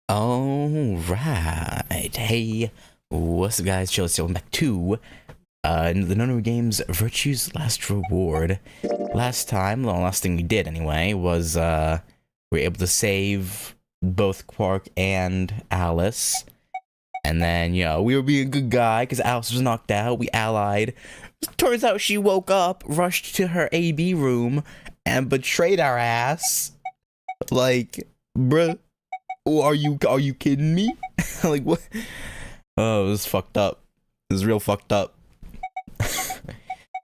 All right. Hey, what's up, guys? Chill. Welcome back to the Nonary game's Virtue's Last Reward. Last time, the last thing we did anyway, was we were able to save both Quark and Alice. And then, we were being a good guy because Alice was knocked out. We allied. Turns out she woke up, rushed to her AB room, and betrayed our ass. Like, bruh. Oh, are you kidding me? Like, what? Oh, it was fucked up. It was real fucked up.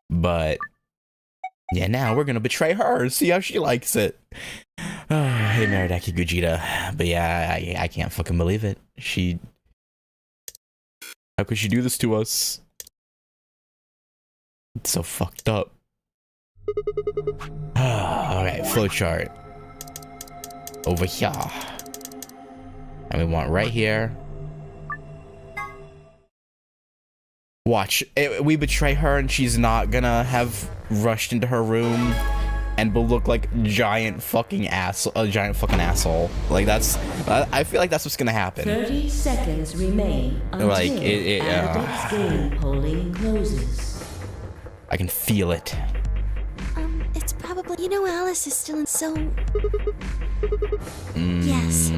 But yeah, now we're gonna betray her and see how she likes it. Oh, hey, Maridaki Gujita. But yeah, I can't fucking believe it. How could she do this to us? It's so fucked up. Alright, flowchart. Over here. And we want right here. Watch. We betray her and she's not gonna have rushed into her room and will look like a giant fucking asshole. Like, that's... I feel like that's what's gonna happen. 30 seconds remain until like, game polling closes. I can feel it. It's probably... Alice is still in so... Yes.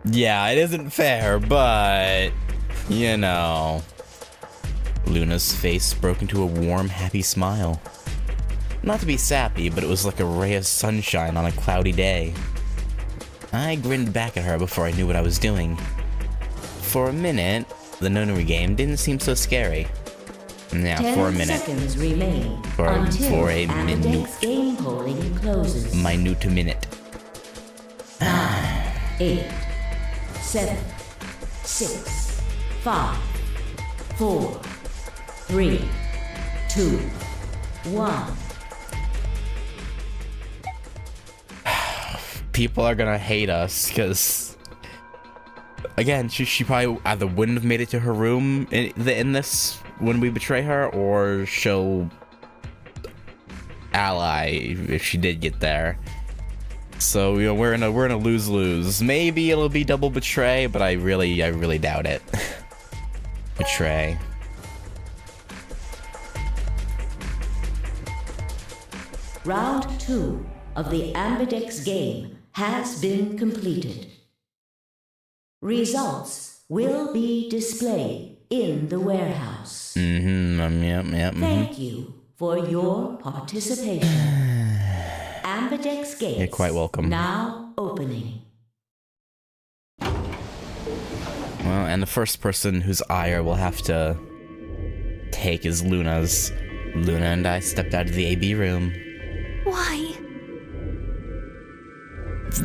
Yeah, it isn't fair, but... Luna's face broke into a warm, happy smile. Not to be sappy, but it was like a ray of sunshine on a cloudy day. I grinned back at her before I knew what I was doing. For a minute, the Nonary game didn't seem so scary. Yeah, for a minute. 10 seconds remain For a minute. Game polling closes. Minute minute. 9, 8, 7, 6, 5, 4, 3, 2, 1. People are gonna hate us because, again, she probably either wouldn't have made it to her room in this when we betray her, or she'll ally if she did get there. So we're in a lose-lose. Maybe it'll be double betray, but I really doubt it. Betray. Round 2 of the Ambidex game has been completed. Results will be displayed in the warehouse. Thank you for your participation. Ambidex gates. You're quite welcome. Now opening. Well, and the first person whose ire we'll have to take is Luna's. Luna and I stepped out of the AB room. Why?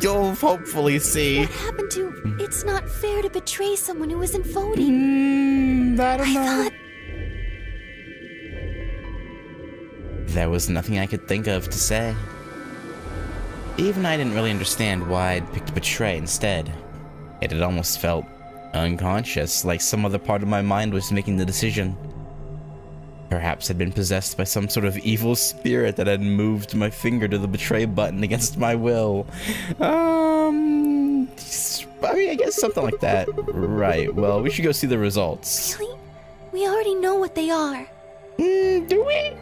You'll hopefully see. What happened to... It's not fair to betray someone who isn't voting. I don't know. thought... There was nothing I could think of to say. Even I didn't really understand why I'd picked betray instead. It had almost felt unconscious, like some other part of my mind was making the decision. Perhaps I'd been possessed by some sort of evil spirit that had moved my finger to the betray button against my will. I mean, I guess something like that. Right, well, we should go see the results. Really? We already know what they are. Do we?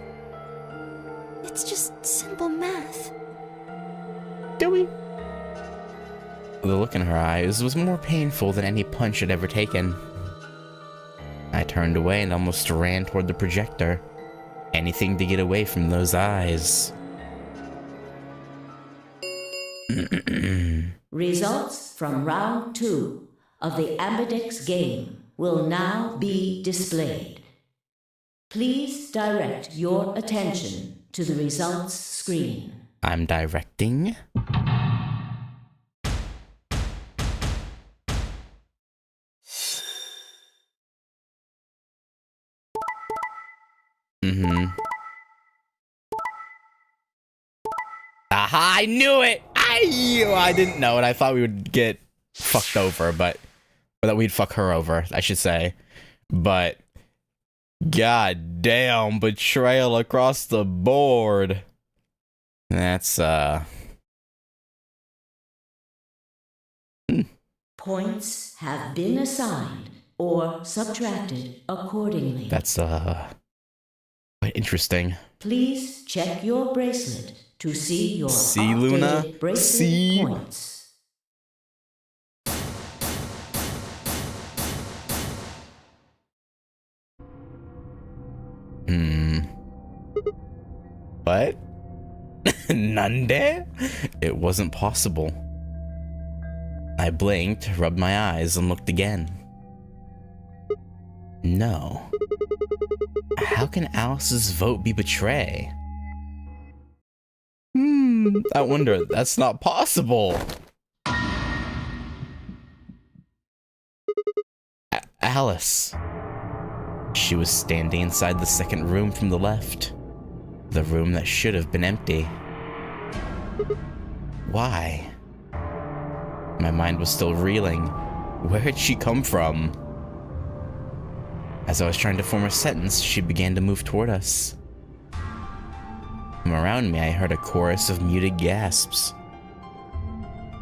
It's just simple math. Do we? The look in her eyes was more painful than any punch I'd ever taken. I turned away and almost ran toward the projector. Anything to get away from those eyes. Results from round 2 of the Ambidex game will now be displayed. Please direct your attention to the results screen. I'm directing. Aha, I knew it! I didn't know it. I thought we would get fucked over, but... Or that we'd fuck her over, I should say. But... God damn, betrayal across the board. That's, Points have been assigned or subtracted accordingly. That's, quite interesting. Please check your bracelet to see your See, updated Luna? bracelet See? points. What? Nande? It wasn't possible. I blinked, rubbed my eyes, and looked again. No. How can Alice's vote be betray? I wonder, that's not possible. Alice. She was standing inside the second room from the left. The room that should have been empty. Why? My mind was still reeling. Where had she come from? As I was trying to form a sentence, she began to move toward us. From around me, I heard a chorus of muted gasps.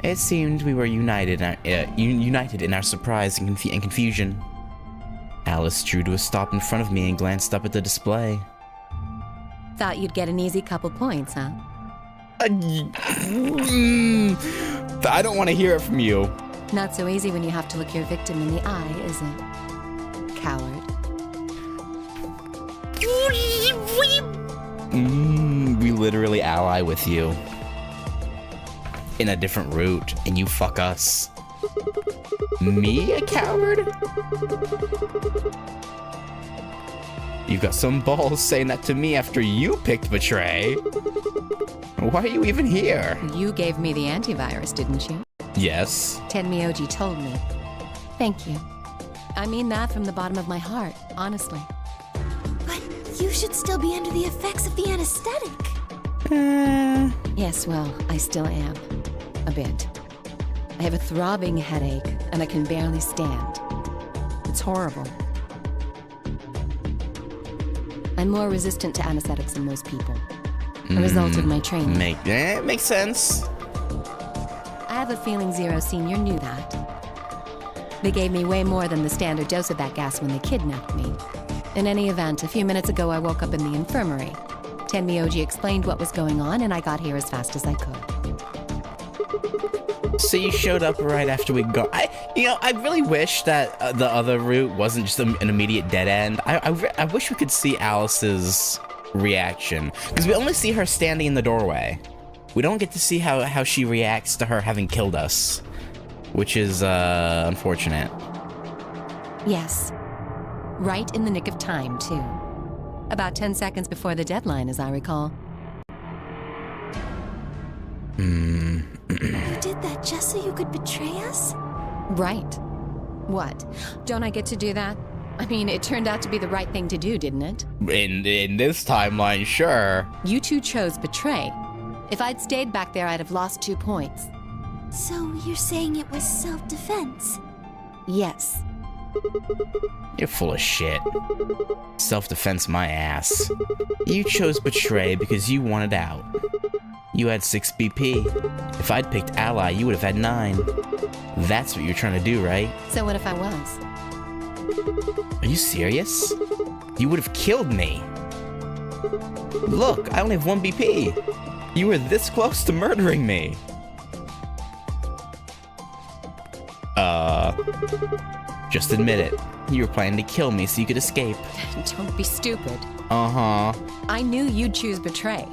It seemed we were united in our surprise and confusion. Alice drew to a stop in front of me and glanced up at the display. Thought you'd get an easy couple points, huh? I don't want to hear it from you. Not so easy when you have to look your victim in the eye, is it? Coward. We literally ally with you. In a different route, and you fuck us. Me, a coward? You've got some balls saying that to me after you picked Betray. Why are you even here? You gave me the antivirus, didn't you? Yes. Tenmyoji told me. Thank you. I mean that from the bottom of my heart, honestly. But you should still be under the effects of the anesthetic. Yes, well, I still am. A bit. I have a throbbing headache, and I can barely stand. It's horrible. I'm more resistant to anesthetics than most people. A result of my training. Makes sense. I have a feeling Zero Senior knew that. They gave me way more than the standard dose of that gas when they kidnapped me. In any event, a few minutes ago I woke up in the infirmary. Tenmyoji explained what was going on, and I got here as fast as I could. So you showed up right after we got... I really wish that the other route wasn't just an immediate dead end. I wish we could see Alice's reaction. Because we only see her standing in the doorway. We don't get to see how she reacts to her having killed us. Which is, unfortunate. Yes. Right in the nick of time, too. About 10 seconds before the deadline, as I recall. You did that just so you could betray us? Right. What? Don't I get to do that? I mean, it turned out to be the right thing to do, didn't it? In this timeline, sure. You two chose betray. If I'd stayed back there, I'd have lost 2 points. So you're saying it was self-defense? Yes. You're full of shit. Self-defense my ass. You chose betray because you wanted out. You had 6 BP. If I'd picked ally, you would have had 9. That's what you're trying to do, right? So what if I was? Are you serious? You would have killed me. Look, I only have 1 BP. You were this close to murdering me. Just admit it. You were planning to kill me so you could escape. Don't be stupid. Uh-huh. I knew you'd choose betray.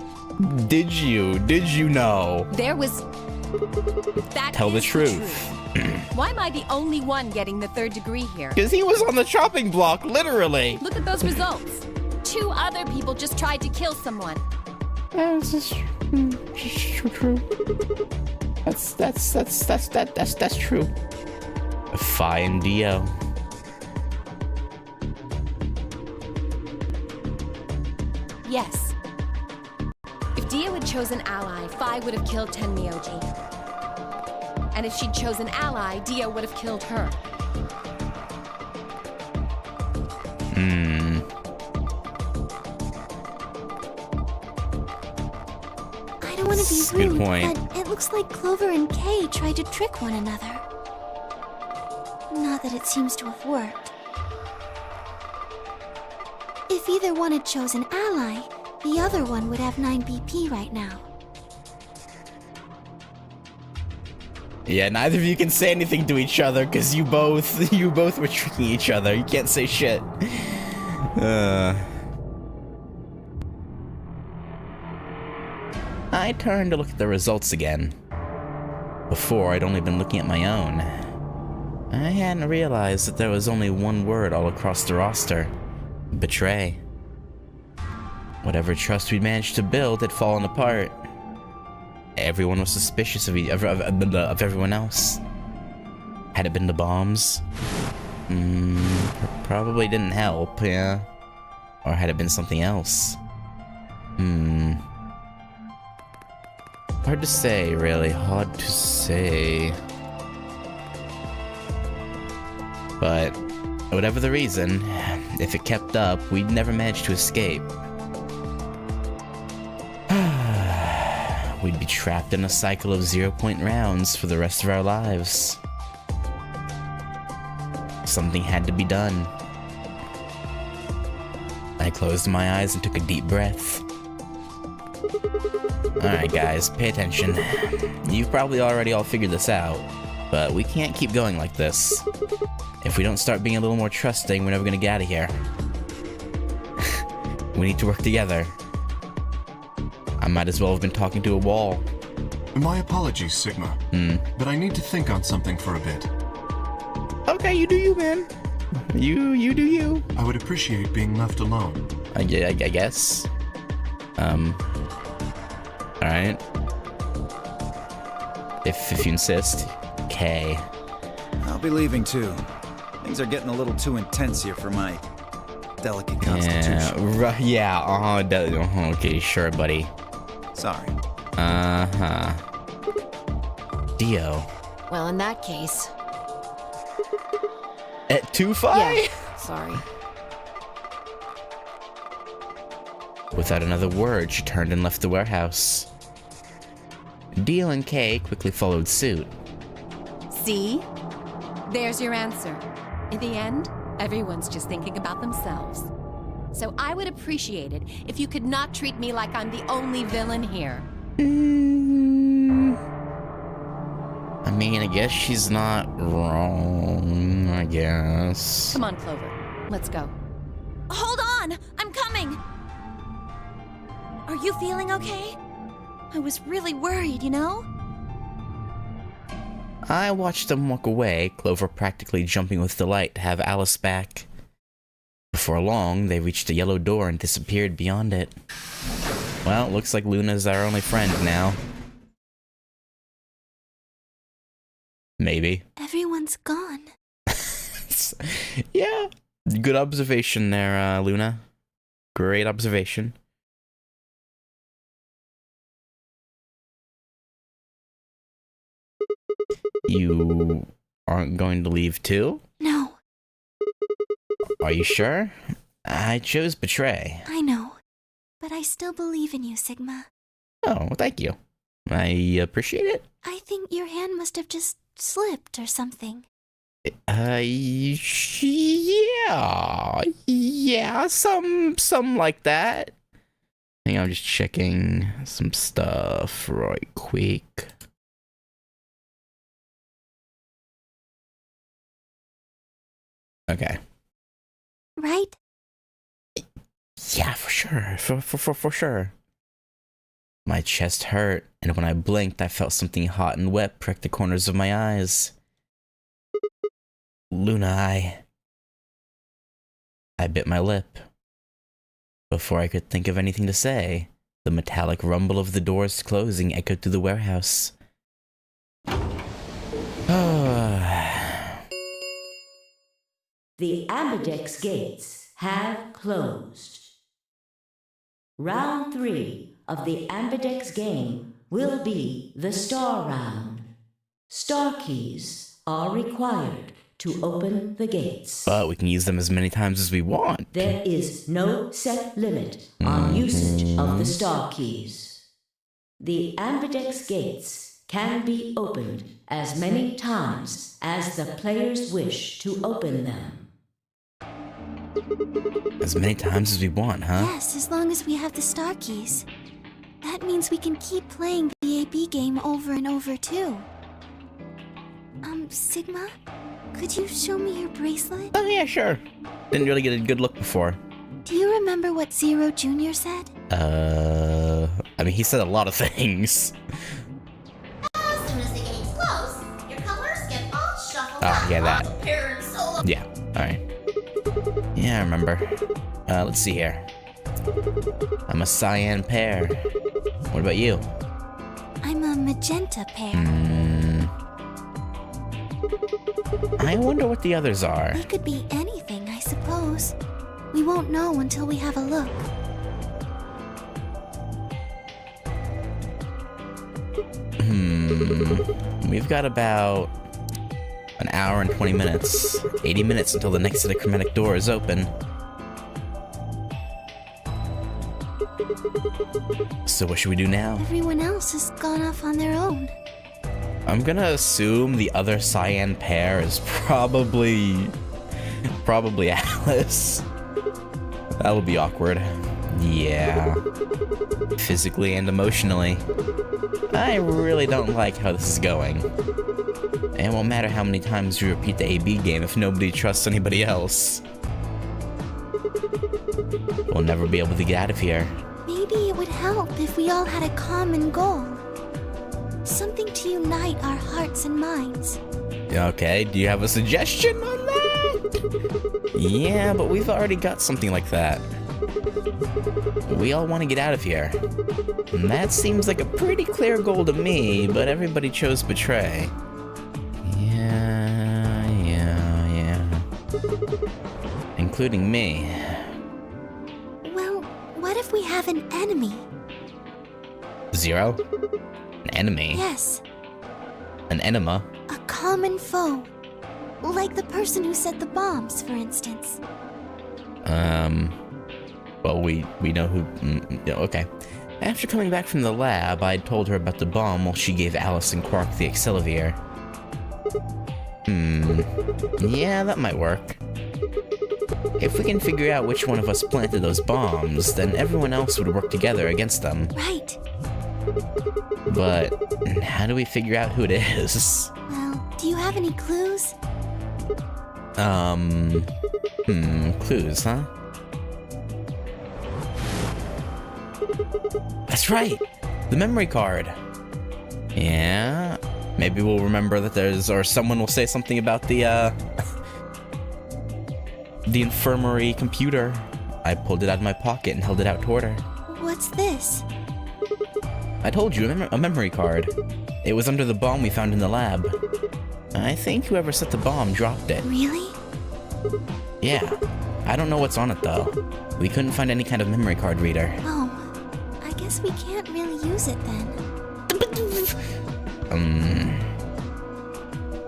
Did you? Did you know? There was... That Tell the is truth. Why am I the only one getting the 3rd degree here? Because he was on the chopping block, literally. Look at those results. 2 other people just tried to kill someone. This is true. That's true. Fi and Dio. Yes. If Dio had chosen ally, Fi would have killed Tenmyoji. And if she'd chosen ally, Dio would have killed her. I don't want to be Good rude, point. but it looks like Clover and Kay tried to trick one another. Not that it seems to have worked. If either one had chosen ally, the other one would have 9 BP right now. Yeah, neither of you can say anything to each other because you both were tricking each other. You can't say shit. I turned to look at the results again. Before, I'd only been looking at my own. I hadn't realized that there was only one word all across the roster. Betray. Whatever trust we'd managed to build had fallen apart. Everyone was suspicious of everyone else. Had it been the bombs? Probably didn't help, yeah. Or had it been something else? Hard to say, really. Hard to say. But whatever the reason, if it kept up, we'd never manage to escape. We'd be trapped in a cycle of 0-point rounds for the rest of our lives. Something had to be done. I closed my eyes and took a deep breath. Alright guys, pay attention. You've probably already all figured this out, but we can't keep going like this. If we don't start being a little more trusting, we're never gonna get out of here. We need to work together. I might as well have been talking to a wall. My apologies, Sigma. But I need to think on something for a bit. Okay, you do you, man. You do you. I would appreciate being left alone. I guess. Alright. If you insist. Okay. I'll be leaving too. Things are getting a little too intense here for my delicate constitution. Okay, sure, buddy. Sorry. Dio. Well, in that case... At 2-5? Yeah, sorry. Without another word, she turned and left the warehouse. Dio and Kay quickly followed suit. See? There's your answer. In the end, everyone's just thinking about themselves. So I would appreciate it if you could not treat me like I'm the only villain here. I mean, I guess she's not wrong, I guess. Come on, Clover. Let's go. Hold on! I'm coming! Are you feeling okay? I was really worried, you know? I watched them walk away, Clover practically jumping with delight to have Alice back. Before long, they reached a yellow door and disappeared beyond it. Well, looks like Luna's our only friend now. Maybe. Everyone's gone. Yeah, good observation there, Luna. Great observation. You aren't going to leave too? No. Are you sure? I chose Betray. I know. But I still believe in you, Sigma. Oh, well, thank you. I appreciate it. I think your hand must have just slipped or something. Yeah, some like that. I think I'm just checking some stuff right quick. Okay. Right? Yeah, for sure. For sure. My chest hurt, and when I blinked, I felt something hot and wet prick the corners of my eyes. Luna, I bit my lip. Before I could think of anything to say, the metallic rumble of the doors closing echoed through the warehouse. The Ambidex gates have closed. Round 3 of the Ambidex game will be the Star Round. Star keys are required to open the gates. But we can use them as many times as we want. There is no set limit on usage of the Star keys. The Ambidex gates can be opened as many times as the players wish to open them. As many times as we want, huh? Yes, as long as we have the star keys. That means we can keep playing the AB game over and over, too. Sigma? Could you show me your bracelet? Oh, yeah, sure. Didn't really get a good look before. Do you remember what Zero Jr. said? I mean, he said a lot of things. As soon as the game's closed, your colors get all shuffled Oh, yeah, that. on pair and solo. Yeah, alright. Yeah, I remember. Let's see here. I'm a cyan pair. What about you? I'm a magenta pair. I wonder what the others are. They could be anything, I suppose. We won't know until we have a look. We've got about an hour and 20 minutes. 80 minutes until the next set of chromatic door is open. So what should we do now? Everyone else has gone off on their own. I'm gonna assume the other cyan pair is probably Alice. That'll be awkward. Yeah. Physically and emotionally. I really don't like how this is going. It won't matter how many times we repeat the AB game if nobody trusts anybody else. We'll never be able to get out of here. Maybe it would help if we all had a common goal. Something to unite our hearts and minds. Okay, do you have a suggestion on that? Yeah, but we've already got something like that. We all want to get out of here. And that seems like a pretty clear goal to me, but everybody chose betray. Yeah. Including me. Well, what if we have an enemy? Zero? An enemy? Yes, An enema? a common foe. Like the person who set the bombs, for instance. Well, we know who... yeah, okay. After coming back from the lab, I told her about the bomb while she gave Alice and Quark the Accelavir. Yeah, that might work. If we can figure out which one of us planted those bombs, then everyone else would work together against them. Right. But how do we figure out who it is? Well, do you have any clues? Clues, huh? That's right! The memory card! Yeah, maybe we'll remember that or someone will say something about the infirmary computer. I pulled it out of my pocket and held it out toward her. What's this? I told you, a memory card. It was under the bomb we found in the lab. I think whoever set the bomb dropped it. Really? Yeah. I don't know what's on it, though. We couldn't find any kind of memory card reader. Oh, I guess we can't really use it then.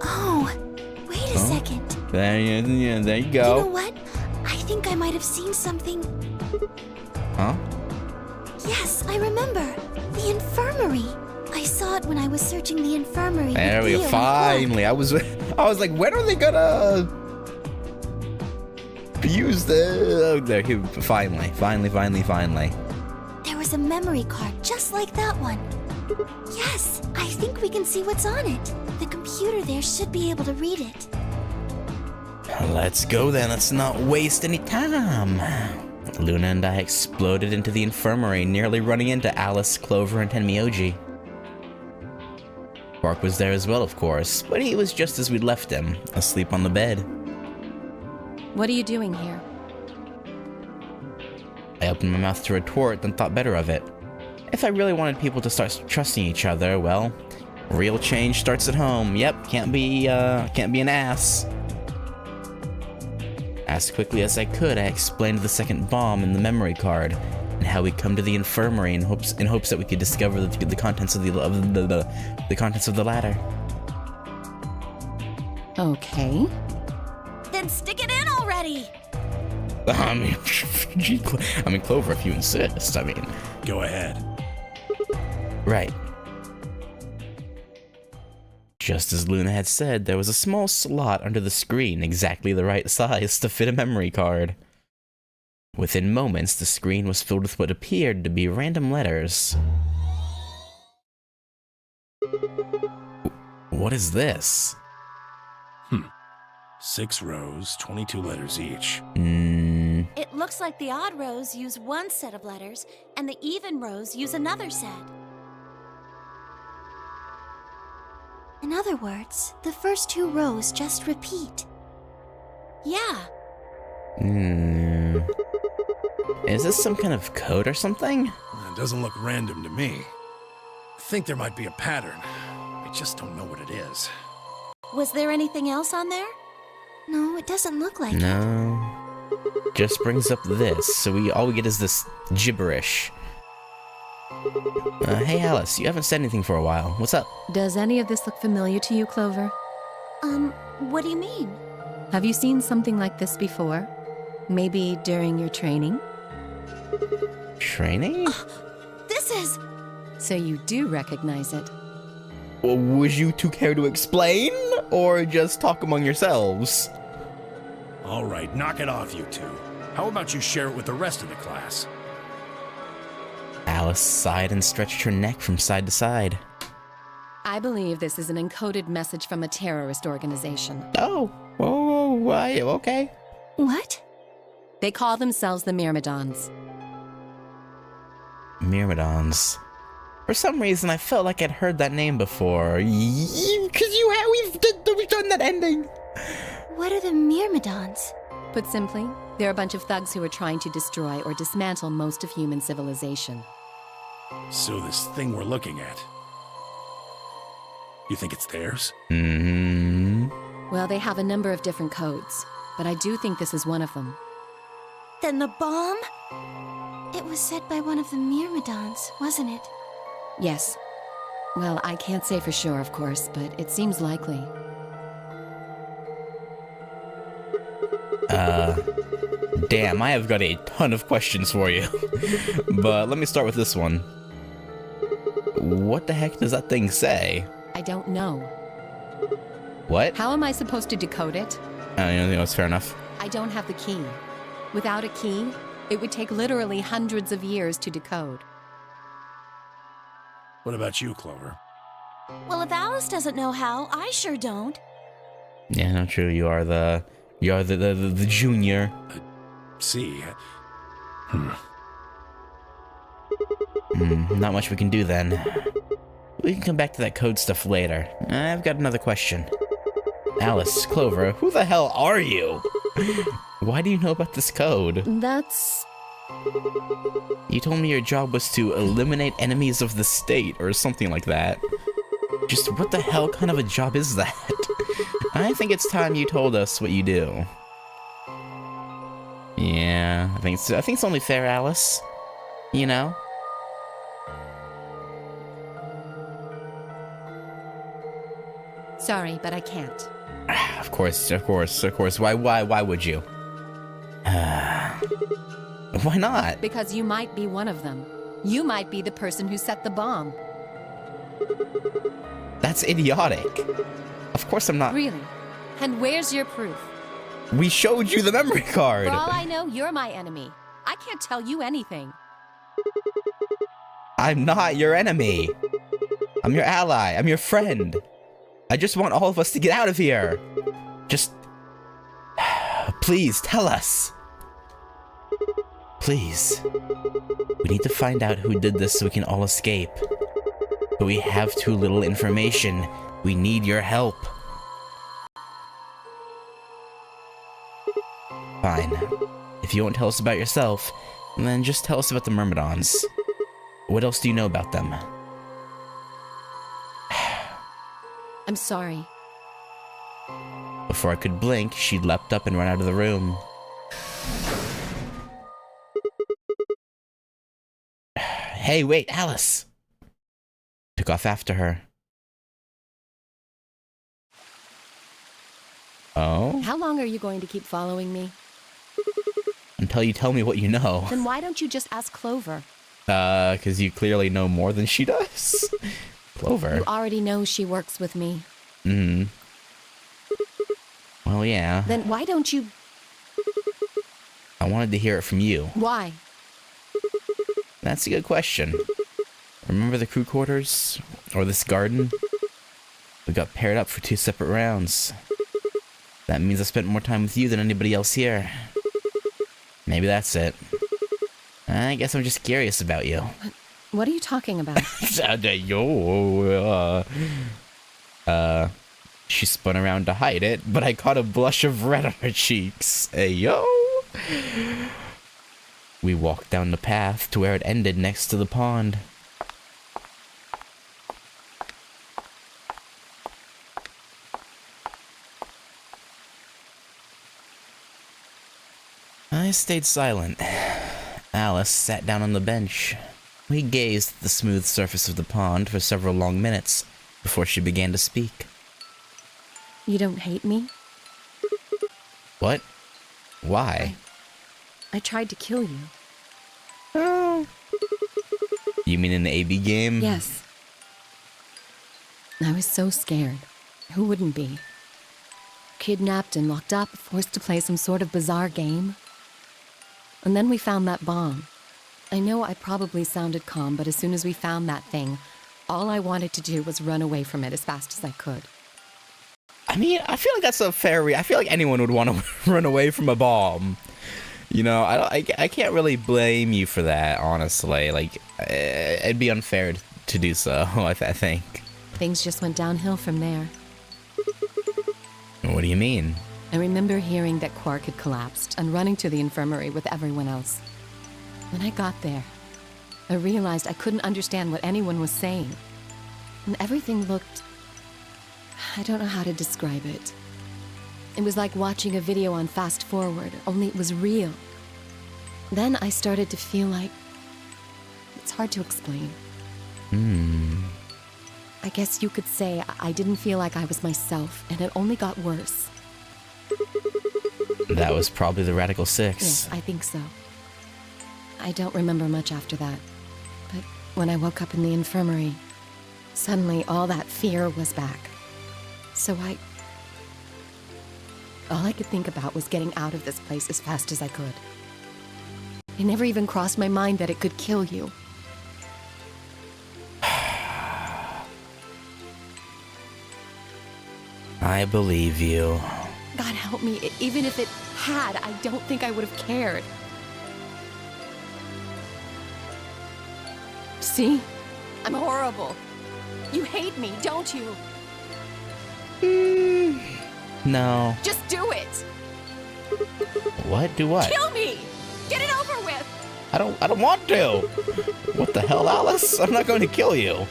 Oh, wait a second. There you go. You know what? I think I might have seen something. Huh? Yes, I remember. The infirmary. I saw it when I was searching the infirmary. There with we Theo go. and Clark. Finally. I was like, when are they gonna use the... Oh, there. Finally. There was a memory card just like that one. Yes, I think we can see what's on it. The computer there should be able to read it. Let's go then. Let's not waste any time. Luna and I exploded into the infirmary, nearly running into Alice, Clover, and Tenmyoji. Quark was there as well, of course, but he was just as we'd left him, asleep on the bed. What are you doing here? I opened my mouth to retort, then thought better of it. If I really wanted people to start trusting each other, well, real change starts at home. Yep, can't be an ass. As quickly as I could, I explained the second bomb in the memory card, and how we'd come to the infirmary in hopes that we could discover the contents of the contents of the ladder. Okay. Then stick it in already. I mean, Clover, if you insist. I mean, Go ahead. right. Just as Luna had said, there was a small slot under the screen, exactly the right size to fit a memory card. Within moments, the screen was filled with what appeared to be random letters. What is this? 6 rows, 22 letters each. It looks like the odd rows use one set of letters, and the even rows use another set. In other words, the first 2 rows just repeat. Yeah. Is this some kind of code or something? It doesn't look random to me. I think there might be a pattern. I just don't know what it is. Was there anything else on there? No, it doesn't look like it. No. Just brings up this, so all we get is this gibberish. Hey Alice, you haven't said anything for a while. What's up? Does any of this look familiar to you, Clover? What do you mean? Have you seen something like this before? Maybe during your training? Training? This is... So you do recognize it. Well, would you two care to explain? Or just talk among yourselves? All right, knock it off, you two. How about you share it with the rest of the class? Alice sighed and stretched her neck from side to side. I believe this is an encoded message from a terrorist organization. Oh, okay. What? They call themselves the Myrmidons. Myrmidons. For some reason, I felt like I'd heard that name before. Because we've done that ending. What are the Myrmidons? Put simply, they're a bunch of thugs who are trying to destroy or dismantle most of human civilization. So this thing we're looking at, you think it's theirs? Well, they have a number of different codes, but I do think this is one of them. Then the bomb? It was set by one of the Myrmidons, wasn't it? Yes. Well, I can't say for sure, of course, but it seems likely. Damn, I have got a ton of questions for you. But let me start with this one. What the heck does that thing say? I don't know. What? How am I supposed to decode it? That's fair enough. I don't have the key. Without a key, it would take literally hundreds of years to decode. What about you, Clover? Well, if Alice doesn't know how, I sure don't. Yeah, no, true. You are the junior. See. Not much we can do then. We can come back to that code stuff later. I've got another question. Alice, Clover, who the hell are you? Why do you know about this code? That's... You told me your job was to eliminate enemies of the state, or something like that. Just what the hell kind of a job is that? I think it's time you told us what you do. Yeah, I think it's only fair, Alice. You know? Sorry, but I can't. Of course. Why would you? Why not? Because you might be one of them. You might be the person who set the bomb. That's idiotic. Of course I'm not. Really? And where's your proof? We showed you the memory card. For all I know, you're my enemy. I can't tell you anything. I'm not your enemy. I'm your ally. I'm your friend. I just want all of us to get out of here. Just... please, tell us. Please. We need to find out who did this so we can all escape. But we have too little information. We need your help. Fine. If you won't tell us about yourself, then just tell us about the Myrmidons. What else do you know about them? I'm sorry. Before I could blink, she leapt up and ran out of the room. Hey, wait, Alice! Took off after her. Oh? How long are you going to keep following me? Until you tell me what you know. Then why don't you just ask Clover? 'Cause you clearly know more than she does. Clover. You already know she works with me. Hmm. Well, yeah. Then why don't you... I wanted to hear it from you. Why? That's a good question. Remember the crew quarters? Or this garden? We got paired up for 2 separate rounds. That means I spent more time with you than anybody else here. She spun around to hide it, but I caught a blush of red on her cheeks. Hey, yo! We walked down the path to where it ended next to the pond. I stayed silent. Alice sat down on the bench. We gazed at the smooth surface of the pond for several long minutes before she began to speak. You don't hate me? What? Why? I tried to kill you. Oh. You mean in the AB game? Yes. I was so scared. Who wouldn't be? Kidnapped and locked up, forced to play some sort of bizarre game. And then we found that bomb. I know I probably sounded calm, but as soon as we found that thing, all I wanted to do was run away from it as fast as I could. I mean, I feel like that's a fair I feel like anyone would want to run away from a bomb. You know, I can't really blame you for that, honestly. Like, it'd be unfair to do so, I think. Things just went downhill from there. What do you mean? I remember hearing that Quark had collapsed and running to the infirmary with everyone else. When I got there, I realized I couldn't understand what anyone was saying. And everything looked... I don't know how to describe it. It was like watching a video on fast forward, only it was real. Then I started to feel like... It's hard to explain. I guess you could say I didn't feel like I was myself, and it only got worse. That was probably the Radical Six. Yes, I think so. I don't remember much after that. But when I woke up in the infirmary, suddenly all that fear was back. So all I could think about was getting out of this place as fast as I could. It never even crossed my mind that it could kill you. I believe you. God help me, even if it had, I don't think I would have cared. See? I'm horrible. You hate me, don't you? No. Just do it! What? Do what? Kill me! Get it over with! I don't want to! What the hell, Alice? I'm not going to kill you.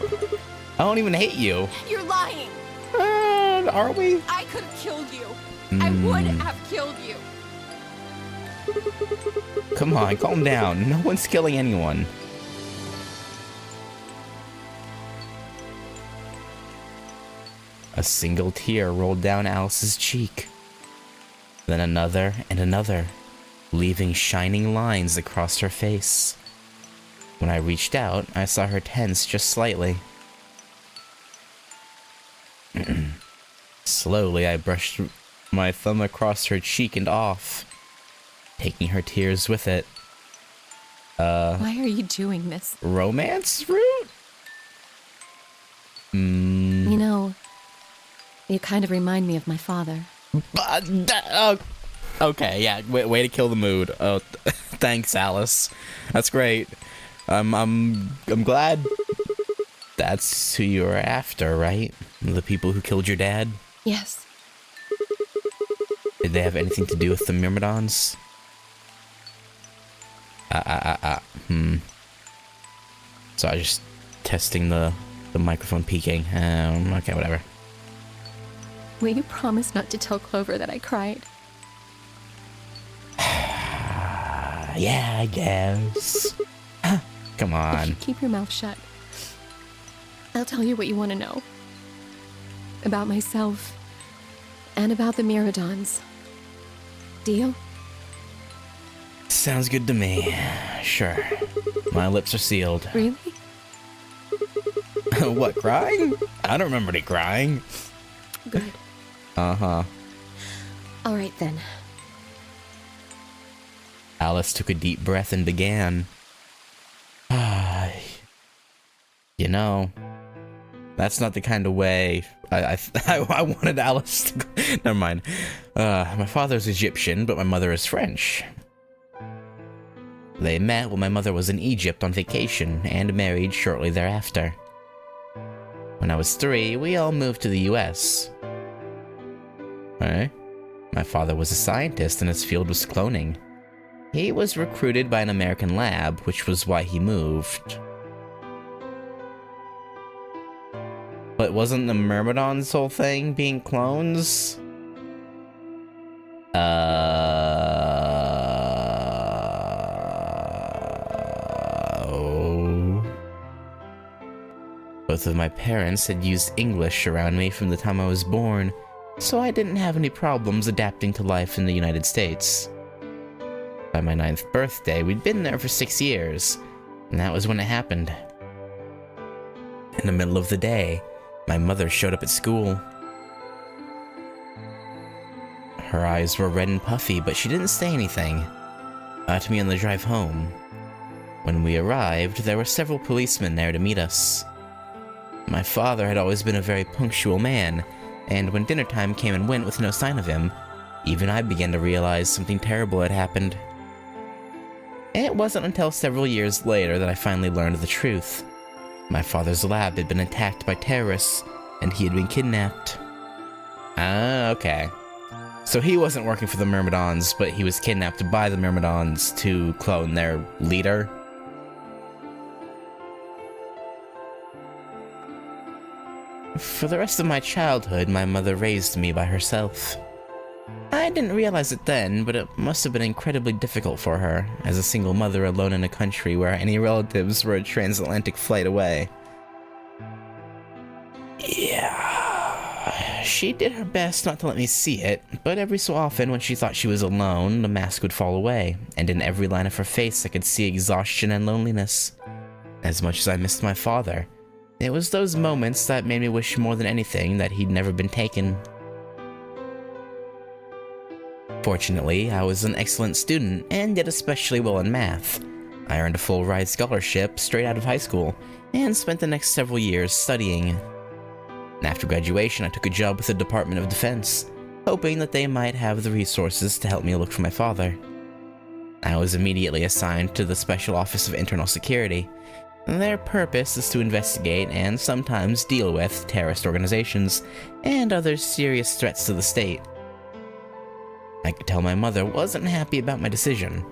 I don't even hate you. You're lying! Are we? I could have killed you. I would have killed you. Come on, calm down. No one's killing anyone. A single tear rolled down Alice's cheek. Then another and another, leaving shining lines across her face. When I reached out, I saw her tense just slightly. Slowly, I brushed my thumb across her cheek and off, taking her tears with it. Why are you doing this? Romance route? You know, you kind of remind me of my father. Okay, yeah, way to kill the mood. Oh, thanks, Alice. That's great. I'm glad that's who you're after, right? The people who killed your dad? Yes. Did they have anything to do with the Myrmidons? So I was just testing the microphone peaking. Okay, whatever. Will you promise not to tell Clover that I cried? Yeah, I guess. Come on. Keep your mouth shut. I'll tell you what you want to know. About myself. And about the Myrmidons. Deal? Sounds good to me. Sure. My lips are sealed. Really? What, crying? I don't remember any crying. Good. Uh-huh. All right, then. Alice took a deep breath and began. You know, that's not the kind of way I wanted Alice to go. Never mind. My father's Egyptian, but my mother is French. They met when my mother was in Egypt on vacation and married shortly thereafter. When I was 3, we all moved to the US. My father was a scientist and his field was cloning. He was recruited by an American lab, which was why he moved. But wasn't the Myrmidon's whole thing being clones? Both of my parents had used English around me from the time I was born, so I didn't have any problems adapting to life in the United States. By my 9th birthday, we'd been there for 6 years, and that was when it happened. In the middle of the day, my mother showed up at school. Her eyes were red and puffy, but she didn't say anything to me on the drive home. When we arrived, there were several policemen there to meet us. My father had always been a very punctual man, and when dinner time came and went with no sign of him, even I began to realize something terrible had happened. It wasn't until several years later that I finally learned the truth. My father's lab had been attacked by terrorists, and he had been kidnapped. Okay. So he wasn't working for the Myrmidons, but he was kidnapped by the Myrmidons to clone their leader. For the rest of my childhood, my mother raised me by herself. I didn't realize it then, but it must have been incredibly difficult for her, as a single mother alone in a country where any relatives were a transatlantic flight away. Yeah, she did her best not to let me see it, but every so often when she thought she was alone, the mask would fall away, and in every line of her face I could see exhaustion and loneliness. As much as I missed my father, it was those moments that made me wish more than anything that he'd never been taken. Fortunately, I was an excellent student and did especially well in math. I earned a full-ride scholarship straight out of high school and spent the next several years studying. After graduation, I took a job with the Department of Defense, hoping that they might have the resources to help me look for my father. I was immediately assigned to the Special Office of Internal Security. Their purpose is to investigate and sometimes deal with terrorist organizations and other serious threats to the state. I could tell my mother wasn't happy about my decision,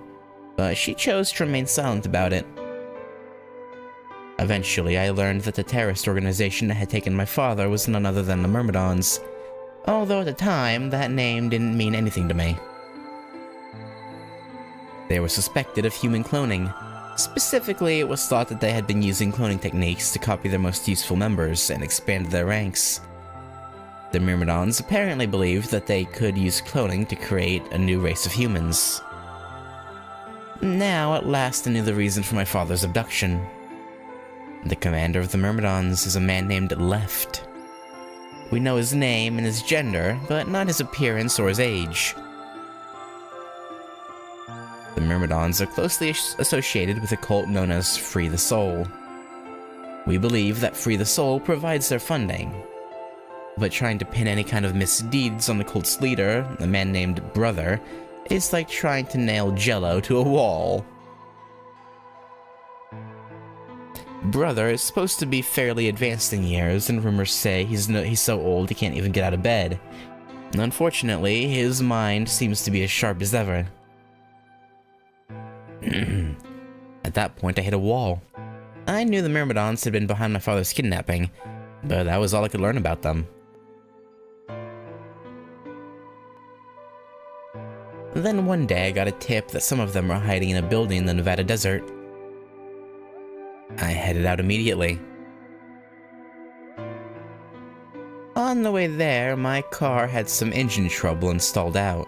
but she chose to remain silent about it. Eventually, I learned that the terrorist organization that had taken my father was none other than the Myrmidons, although at the time, that name didn't mean anything to me. They were suspected of human cloning. Specifically, it was thought that they had been using cloning techniques to copy their most useful members and expand their ranks. The Myrmidons apparently believed that they could use cloning to create a new race of humans. Now, at last, I knew the reason for my father's abduction. The commander of the Myrmidons is a man named Left. We know his name and his gender, but not his appearance or his age. The Myrmidons are closely associated with a cult known as Free the Soul. We believe that Free the Soul provides their funding, but trying to pin any kind of misdeeds on the cult's leader, a man named Brother, is like trying to nail Jell-O to a wall. Brother is supposed to be fairly advanced in years, and rumors say he's so old he can't even get out of bed. Unfortunately, his mind seems to be as sharp as ever. At that point, I hit a wall. I knew the Myrmidons had been behind my father's kidnapping, but that was all I could learn about them. Then one day, I got a tip that some of them were hiding in a building in the Nevada desert. I headed out immediately. On the way there, my car had some engine trouble and stalled out.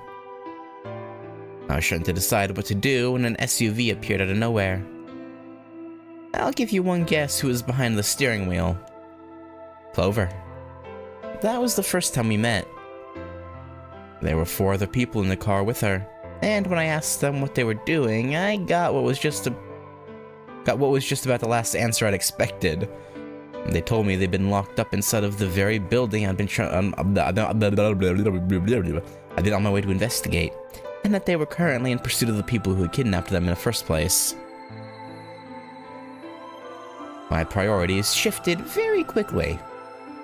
I was trying to decide what to do when an SUV appeared out of nowhere. I'll give you one guess who was behind the steering wheel. Clover. that was the first time we met. There were 4 other people in the car with her, and when I asked them what they were doing, I got what was just about the last answer I'd expected. They told me they'd been locked up inside of the very building I'd been on my way to investigate, and that they were currently in pursuit of the people who had kidnapped them in the first place. My priorities shifted very quickly.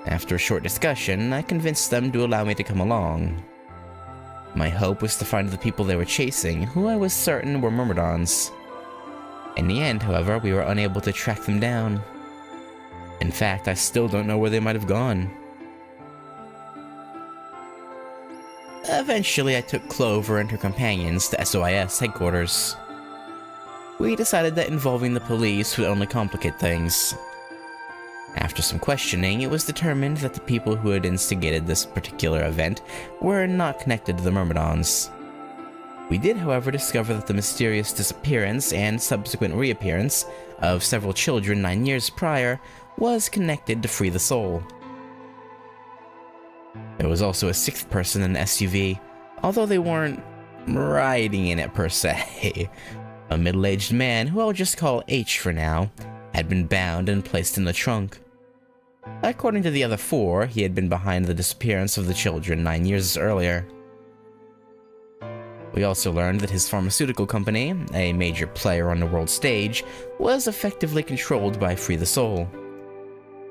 After a short discussion, I convinced them to allow me to come along. My hope was to find the people they were chasing, who I was certain were Myrmidons. In the end, however, we were unable to track them down. In fact, I still don't know where they might have gone. Eventually, I took Clover and her companions to SOIS headquarters. We decided that involving the police would only complicate things. After some questioning, it was determined that the people who had instigated this particular event were not connected to the Myrmidons. We did, however, discover that the mysterious disappearance and subsequent reappearance of several children 9 years prior was connected to Free the Soul. There was also a 6th person in the SUV, although they weren't riding in it per se. A middle-aged man, who I'll just call H for now, had been bound and placed in the trunk. According to the other 4, he had been behind the disappearance of the children 9 years earlier. We also learned that his pharmaceutical company, a major player on the world stage, was effectively controlled by Free the Soul.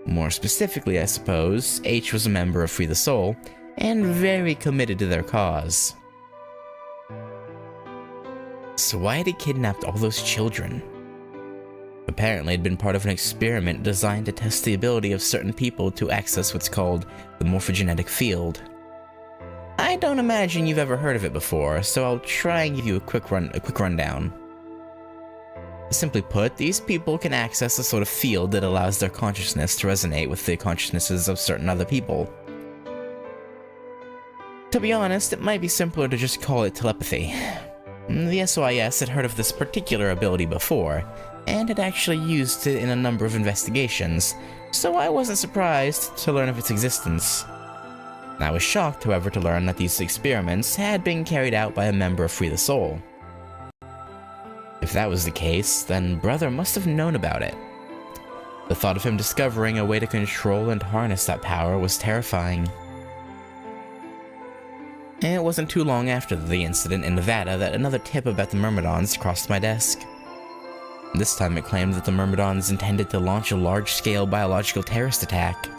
More specifically, I suppose, H was a member of Free the Soul, and very committed to their cause. So why had he kidnapped all those children? Apparently, it had been part of an experiment designed to test the ability of certain people to access what's called the morphogenetic field. I don't imagine you've ever heard of it before, so I'll try and give you a quick rundown. Simply put, these people can access a sort of field that allows their consciousness to resonate with the consciousnesses of certain other people. To be honest, it might be simpler to just call it telepathy. The SOIS had heard of this particular ability before, and had actually used it in a number of investigations, so I wasn't surprised to learn of its existence. I was shocked, however, to learn that these experiments had been carried out by a member of Free the Soul. If that was the case, then Brother must have known about it. The thought of him discovering a way to control and harness that power was terrifying. And it wasn't too long after the incident in Nevada that another tip about the Myrmidons crossed my desk. This time it claimed that the Myrmidons intended to launch a large-scale biological terrorist attack.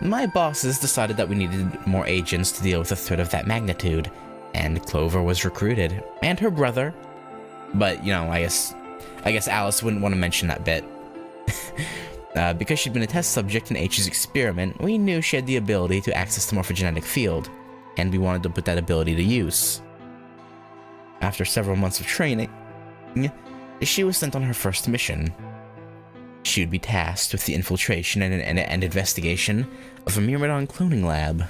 My bosses decided that we needed more agents to deal with a threat of that magnitude, and Clover was recruited, and her brother. But, you know, I guess Alice wouldn't want to mention that bit. Because she'd been a test subject in H's experiment, we knew she had the ability to access the morphogenetic field, and we wanted to put that ability to use. After several months of training, she was sent on her first mission. She would be tasked with the infiltration and investigation of a Myrmidon cloning lab.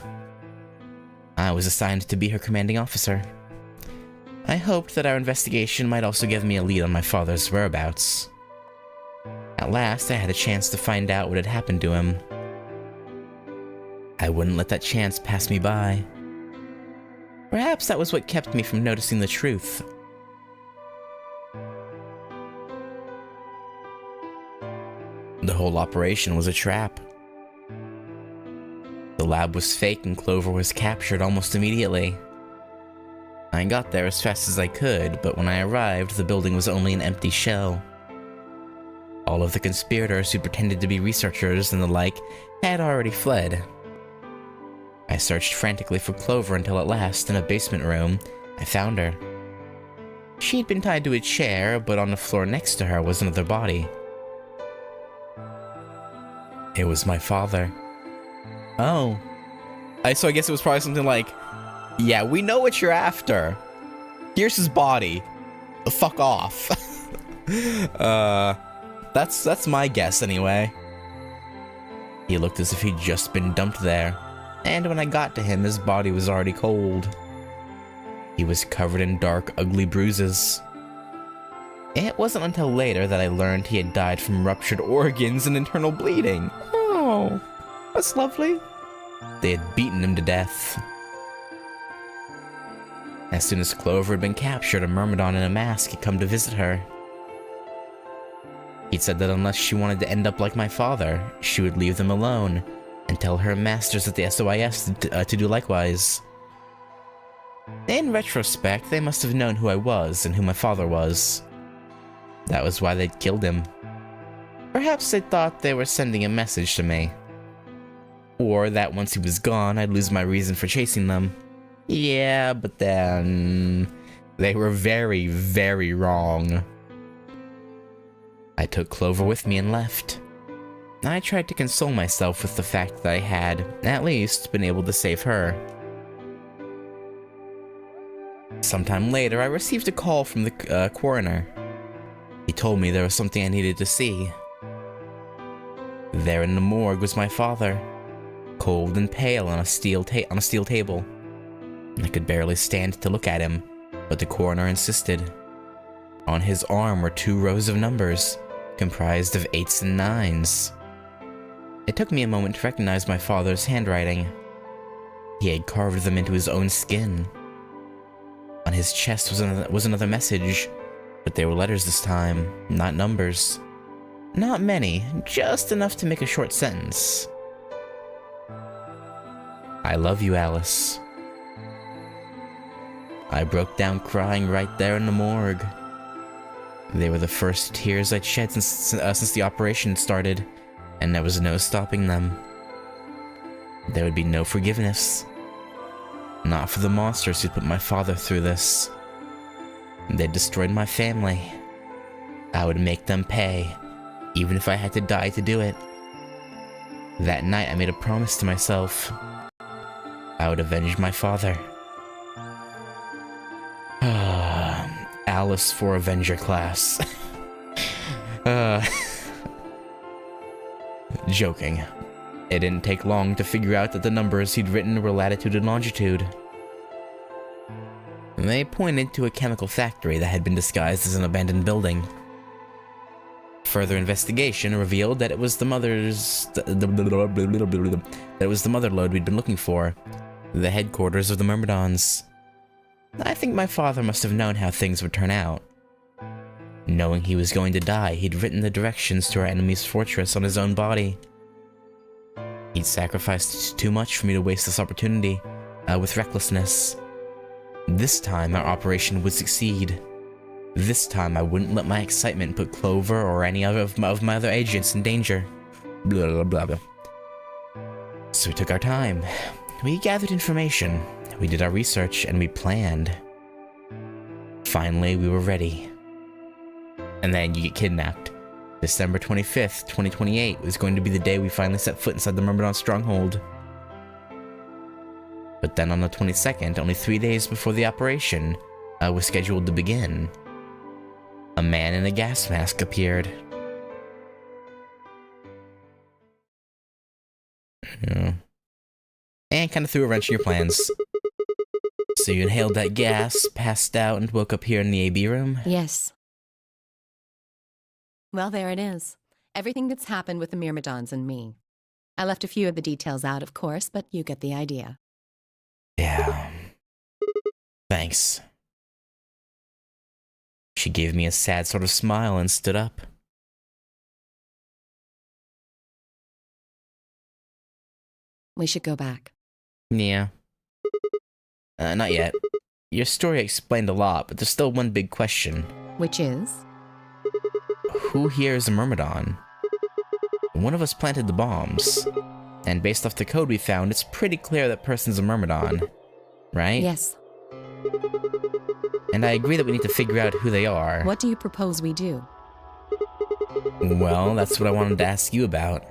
I was assigned to be her commanding officer. I hoped that our investigation might also give me a lead on my father's whereabouts. At last, I had a chance to find out what had happened to him. I wouldn't let that chance pass me by. Perhaps that was what kept me from noticing the truth. The whole operation was a trap. The lab was fake and Clover was captured almost immediately. I got there as fast as I could, but when I arrived, the building was only an empty shell. All of the conspirators who pretended to be researchers and the like had already fled. I searched frantically for Clover until at last, in a basement room, I found her. She'd been tied to a chair, but on the floor next to her was another body. It was my father. Oh. So I guess it was probably something like, yeah, we know what you're after. Here's his body. Fuck off. That's my guess anyway. He looked as if he'd just been dumped there, and when I got to him, his body was already cold. He was covered in dark, ugly bruises. It wasn't until later that I learned he had died from ruptured organs and internal bleeding. Oh, that's lovely. They had beaten him to death. As soon as Clover had been captured, a Myrmidon in a mask had come to visit her. He'd said that unless she wanted to end up like my father, she would leave them alone and tell her masters at the SOIS to do likewise. In retrospect, they must have known who I was and who my father was. That was why they'd killed him. Perhaps they thought they were sending a message to me. Or that once he was gone, I'd lose my reason for chasing them. Yeah, but then they were very, very wrong. I took Clover with me and left. I tried to console myself with the fact that I had, at least, been able to save her. Sometime later, I received a call from the coroner. He told me there was something I needed to see. There in the morgue was my father, cold and pale on a steel table. I could barely stand to look at him, but the coroner insisted. On his arm were 2 rows of numbers, comprised of 8s and 9s. It took me a moment to recognize my father's handwriting. He had carved them into his own skin. On his chest was another message, but they were letters this time, not numbers. Not many, just enough to make a short sentence. I love you, Alice. I broke down crying right there in the morgue. They were the first tears I'd shed since the operation started, and there was no stopping them. There would be no forgiveness. Not for the monsters who put my father through this. They destroyed my family. I would make them pay, even if I had to die to do it. That night I made a promise to myself. I would avenge my father. Alice for Avenger class. Joking. It didn't take long to figure out that the numbers he'd written were latitude and longitude. They pointed to a chemical factory that had been disguised as an abandoned building. Further investigation revealed that it was the mother lode we'd been looking for, the headquarters of the Myrmidons. I think my father must have known how things would turn out. Knowing he was going to die, he'd written the directions to our enemy's fortress on his own body. He'd sacrificed too much for me to waste this opportunity, with recklessness. This time, our operation would succeed. This time, I wouldn't let my excitement put Clover or any other of my other agents in danger. Blah, blah, blah, blah. So we took our time. We gathered information. We did our research, and we planned. Finally, we were ready. And then you get kidnapped. December 25th, 2028 was going to be the day we finally set foot inside the Myrmidon stronghold. But then on the 22nd, only 3 days before the operation was scheduled to begin, a man in a gas mask appeared. And kind of threw a wrench in your plans. So you inhaled that gas, passed out, and woke up here in the AB room? Yes. Well, there it is. Everything that's happened with the Myrmidons and me. I left a few of the details out, of course, but you get the idea. Yeah. Thanks. She gave me a sad sort of smile and stood up. We should go back. Yeah. Not yet. Your story explained a lot, but there's still one big question. Which is? Who here is a Myrmidon? One of us planted the bombs. And based off the code we found, it's pretty clear that person's a Myrmidon. Right? Yes. And I agree that we need to figure out who they are. What do you propose we do? Well, that's what I wanted to ask you about.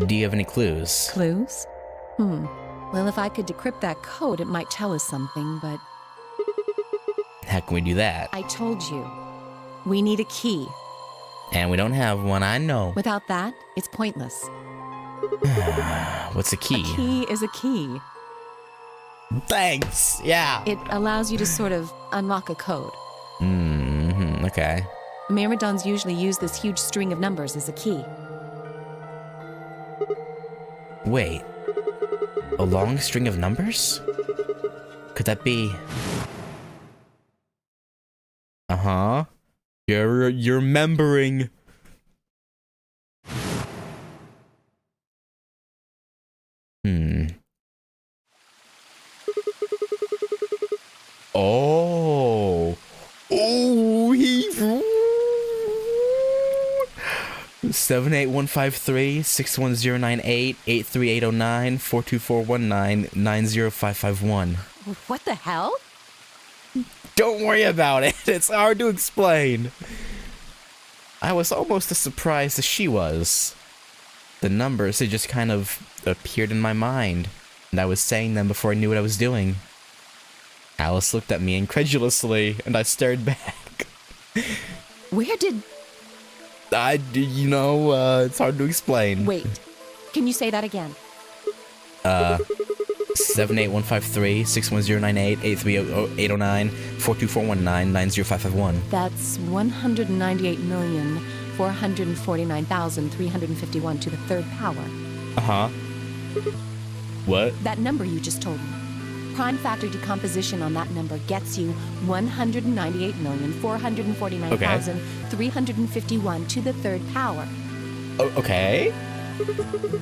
Do you have any clues? Clues? Well, if I could decrypt that code, it might tell us something, but... How can we do that? I told you. We need a key. And we don't have one, I know. Without that, it's pointless. What's a key? A key is a key. Thanks! Yeah! It allows you to sort of unlock a code. Okay. Myrmidons usually use this huge string of numbers as a key. Wait. A long string of numbers? Could that be... Uh-huh. You're remembering. Oh. Oh, he... 78153-61098-83809-42419-90551. What the hell? Don't worry about it. It's hard to explain. I was almost as surprised as she was. The numbers had just kind of appeared in my mind, and I was saying them before I knew what I was doing. Alice looked at me incredulously, and I stared back. Where did... it's hard to explain. Wait, can you say that again? 78153-61098-83809-42419-90551. That's 198,449,351 to the third power. Uh-huh. What? That number you just told me. Prime factor decomposition on that number gets you 198,449,351 to the third power. Okay.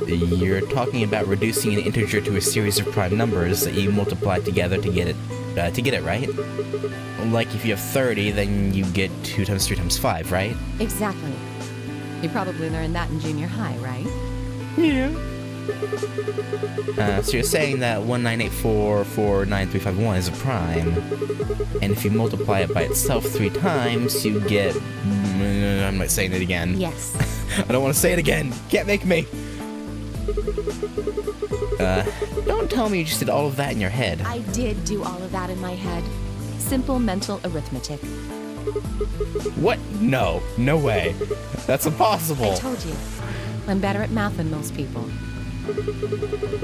You're talking about reducing an integer to a series of prime numbers that you multiply together to get it, right? Like if you have 30, then you get 2 times 3 times 5, right? Exactly. You probably learned that in junior high, right? Yeah. So you're saying that 198449351 is a prime, and if you multiply it by itself 3 times, you get... I'm not saying it again. Yes. I don't want to say it again. Can't make me. Don't tell me you just did all of that in your head. I did do all of that in my head. Simple mental arithmetic. What? No. No way. That's impossible. I told you. I'm better at math than most people.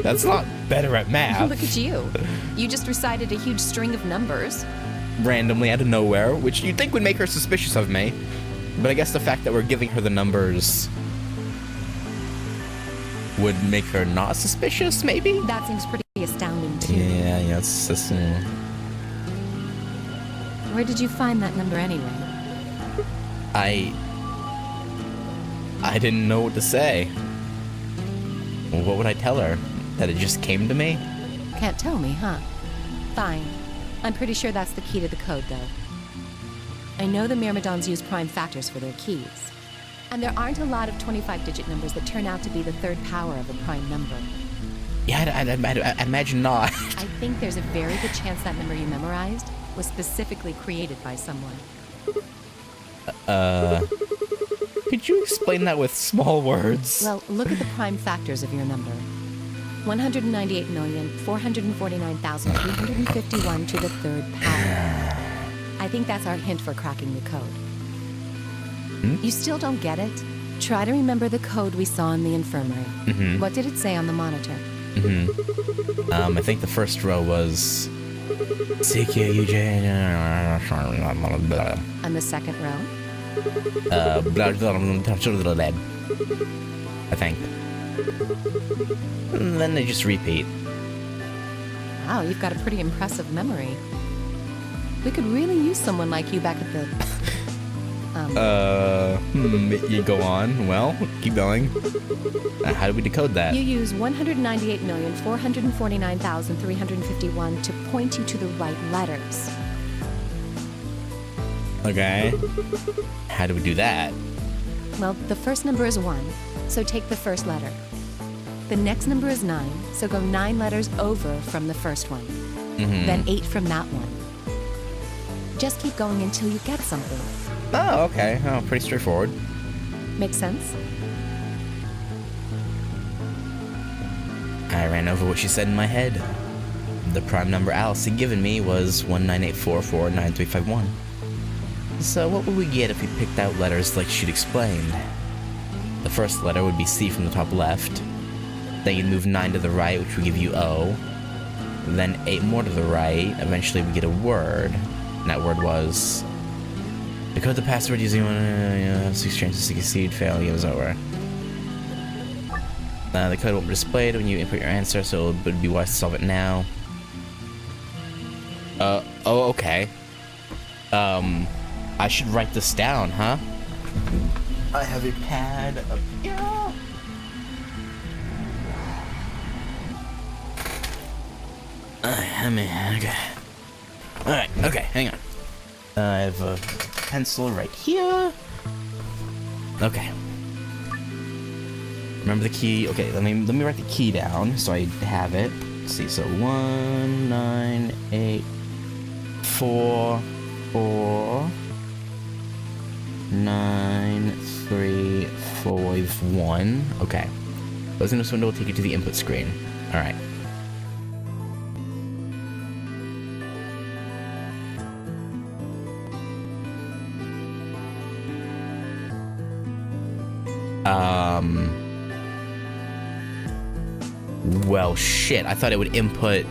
That's not better at math. Look at you. You just recited a huge string of numbers. Randomly out of nowhere, which you'd think would make her suspicious of me. But I guess the fact that we're giving her the numbers would make her not suspicious, maybe? That seems pretty astounding, too. Yeah, it's just... Where did you find that number anyway? I didn't know what to say. What would I tell her? That it just came to me? Can't tell me, huh? Fine. I'm pretty sure that's the key to the code, though. I know the Myrmidons use prime factors for their keys. And there aren't a lot of 25-digit numbers that turn out to be the third power of a prime number. Yeah, I'd imagine not. I think there's a very good chance that number you memorized was specifically created by someone. Could you explain that with small words? Well, look at the prime factors of your number. 198,449,351 to the third power. I think that's our hint for cracking the code. You still don't get it? Try to remember the code we saw in the infirmary. What did it say on the monitor? I think the first row was... CQ Eugene... And the second row? I think. And then they just repeat. Wow, you've got a pretty impressive memory. We could really use someone like you back at the... You go on. Well, keep going. How do we decode that? You use 198,449,351 to point you to the right letters. Okay. How do we do that? Well, the first number is 1, so take the first letter. The next number is 9, so go 9 letters over from the first one. Then 8 from that one. Just keep going until you get something. Oh, okay. Oh, pretty straightforward. Make sense? I ran over what she said in my head. The prime number Alice had given me was 198449351. So what would we get if we picked out letters like she'd explained? The first letter would be C from the top left. Then you'd move 9 to the right, which would give you O. Then 8 more to the right. Eventually we get a word. And that word was... Decode the password using 6 chances to succeed. Fail, it was over. The code won't be displayed when you input your answer, so it would be wise to solve it now. Oh, okay. I should write this down, huh? I have a pad up here. Okay. Alright, okay, hang on. I have a pencil right here. Okay. Remember the key? Okay, let me write the key down so I have it. Let's see, so 1, 9, 8, 4, 4, 9, 3, 5, 1. Okay. Closing this window will take you to the input screen. Alright. Well, shit. I thought it would input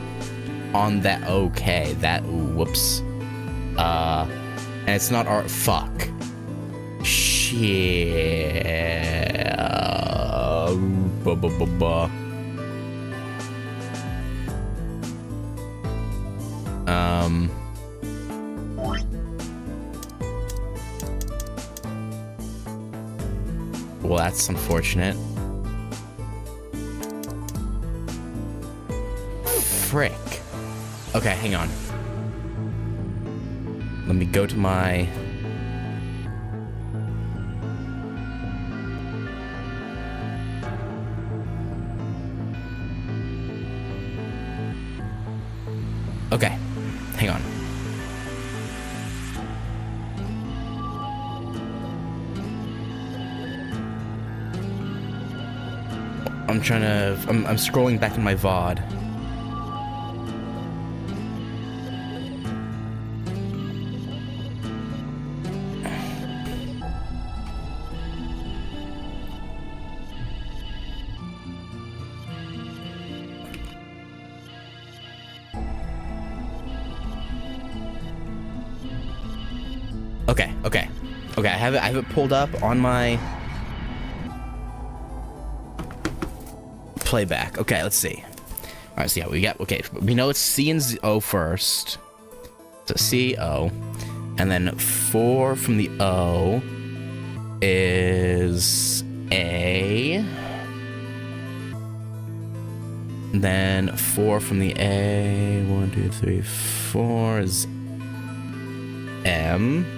on that. Okay, that. Ooh, whoops. And it's not art. Fuck. Shit. Well, that's unfortunate. Frick. Okay, hang on. Let me go to my... Okay, hang on. I'm trying to... I'm scrolling back in my VOD. Okay, I have it pulled up on my playback. Okay, let's see. All right, so yeah, we got, okay, we know it's C and O first. So C, O, and then 4 from the O is A. And then 4 from the A, 1, 2, 3, 4 is M.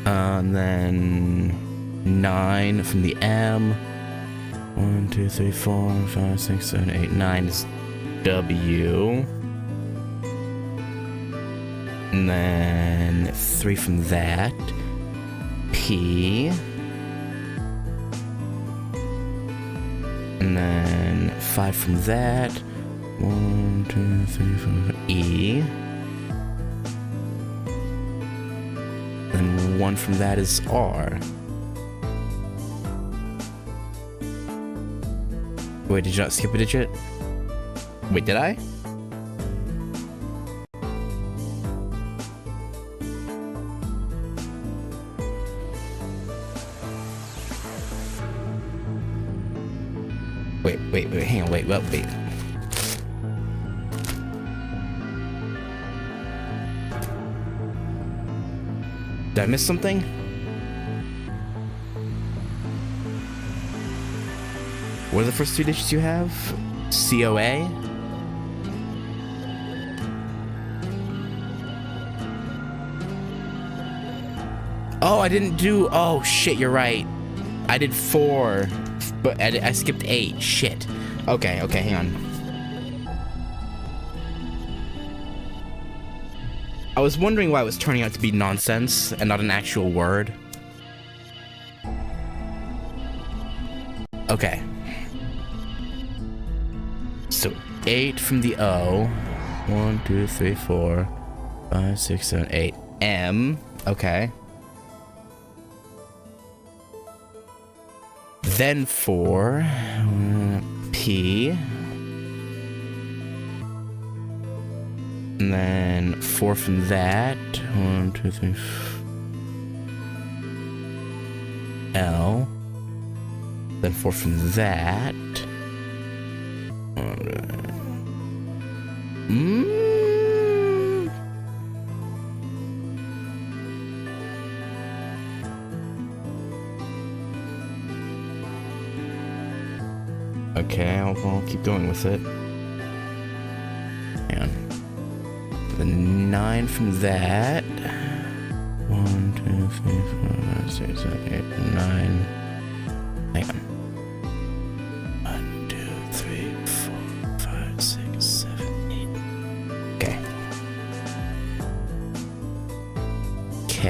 And then 9 from the M. 1, 2, 3, 4, 5, 6, 7, 8, 9 is W. And then 3 from that. P. And then 5 from that. 1, 2, 3, 4, E. And 1 from that is R. Wait, did you not skip a digit? Wait, did I? Wait, hang on, wait. Did I miss something? What are the first 2 digits you have? COA? Oh, I didn't do... Oh, shit, you're right. I did 4, but I skipped 8. Shit. Okay, hang on. I was wondering why it was turning out to be nonsense and not an actual word. Okay. So 8 from the O. 1, 2, 3, 4, 5, 6, 7, 8. M. Okay. Then 4. P. And then 4 from that. 1, 2, 3. L. Then 4 from that. Okay, I'll keep going with it. And the 9 from that. 1, 2, 3, 4, 5, 6, 7, 8, 9. Hang on. 1, 2, 3, 4, 5, 6, 7, 8. Okay. K.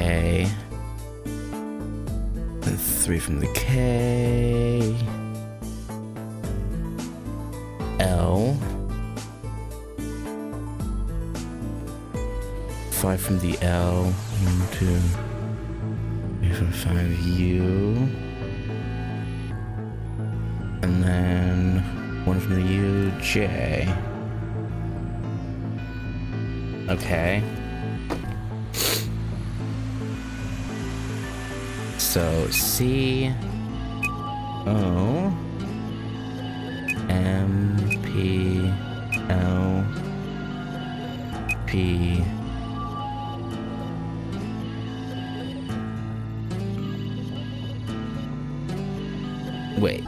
Then 3 from the K. L. 5 from the L. 1, 2, 3, 4, 5. U. And then 1 from the U. J. Okay. So C. O. M. P. L. P. Wait.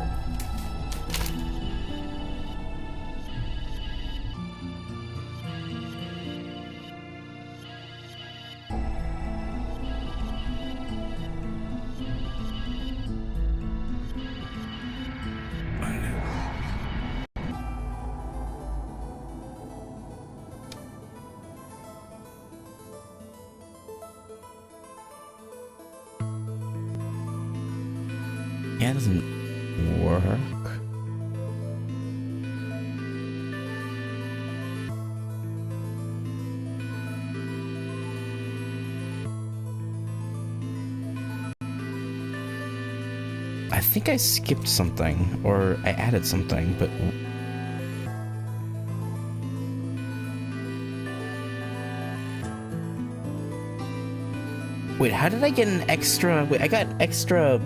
Yeah, it doesn't work. I think I skipped something, or I added something, but... Wait, how did I get an extra... Wait, I got extra...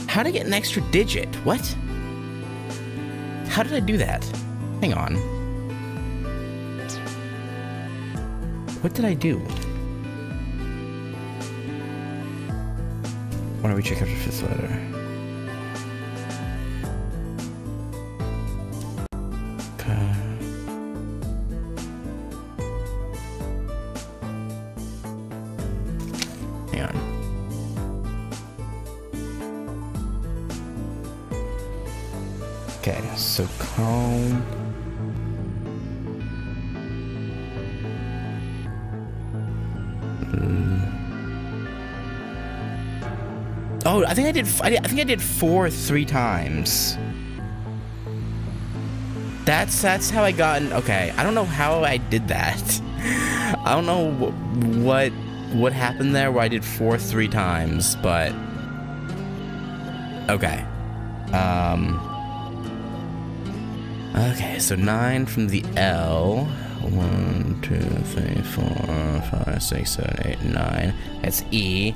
How did I get an extra digit? What? How did I do that? Hang on. What did I do? Why don't we check after 5th letter? Hang on. Okay, so calm. Oh, I think I did 4 3 times. That's how I got in. Okay, I don't know how I did that. I don't know what happened there where I did 4 3 times, but okay. Okay, so 9 from the L. 1, 2, 3, 4, 5, 6, 7, 8, 9. That's E.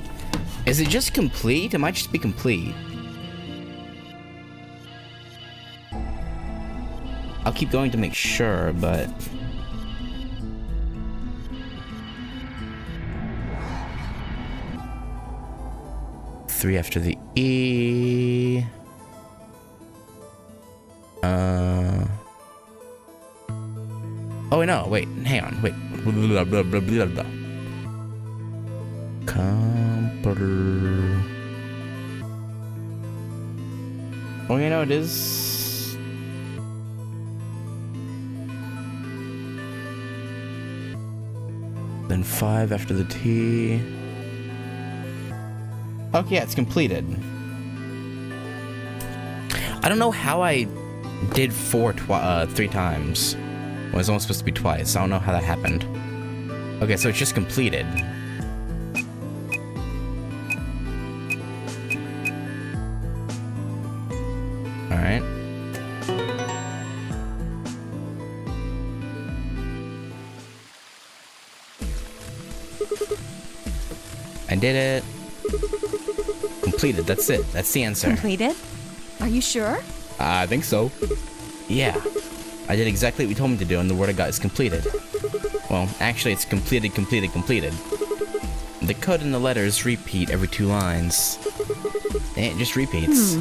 Is it just complete? It might just be complete. I'll keep going to make sure, but... Three after the E. Oh, no, wait, hang on, wait. Blah, blah, blah, blah, blah. Oh, you know, it is... Then 5 after the T. Okay, yeah, it's completed. I don't know how I did 3 times. Well, it's only supposed to be twice. I don't know how that happened. Okay, so it's just completed. Alright. did it. Completed, that's it. That's the answer. Completed? Are you sure? I think so. Yeah. I did exactly what you told me to do, and the word I got is completed. Well, actually, it's completed, completed, completed. The code and the letters repeat every 2 lines. It just repeats.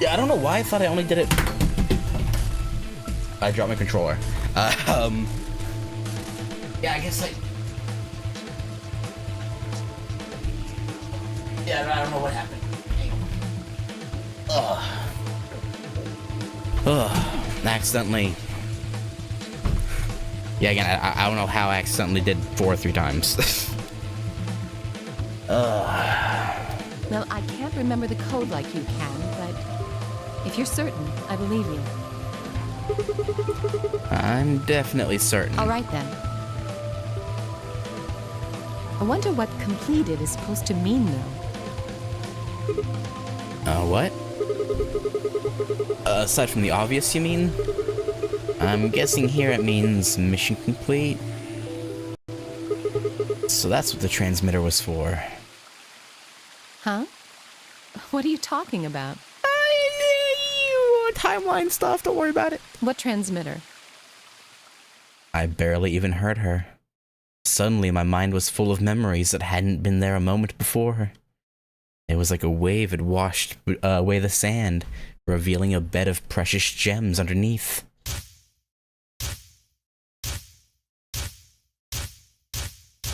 Yeah, I don't know why I thought I only did it... I dropped my controller. Yeah, I guess yeah, I don't know what happened. Accidentally. Yeah, again, I don't know how I accidentally did 4 or 3 times. Well, I can't remember the code like you can, but if you're certain, I believe you. I'm definitely certain. All right, then. I wonder what completed is supposed to mean, though. What? Aside from the obvious, you mean? I'm guessing here it means mission complete. So that's what the transmitter was for. Huh? What are you talking about? Timeline stuff, don't worry about it. What transmitter? I barely even heard her. Suddenly, my mind was full of memories that hadn't been there a moment before. It was like a wave had washed away the sand, revealing a bed of precious gems underneath.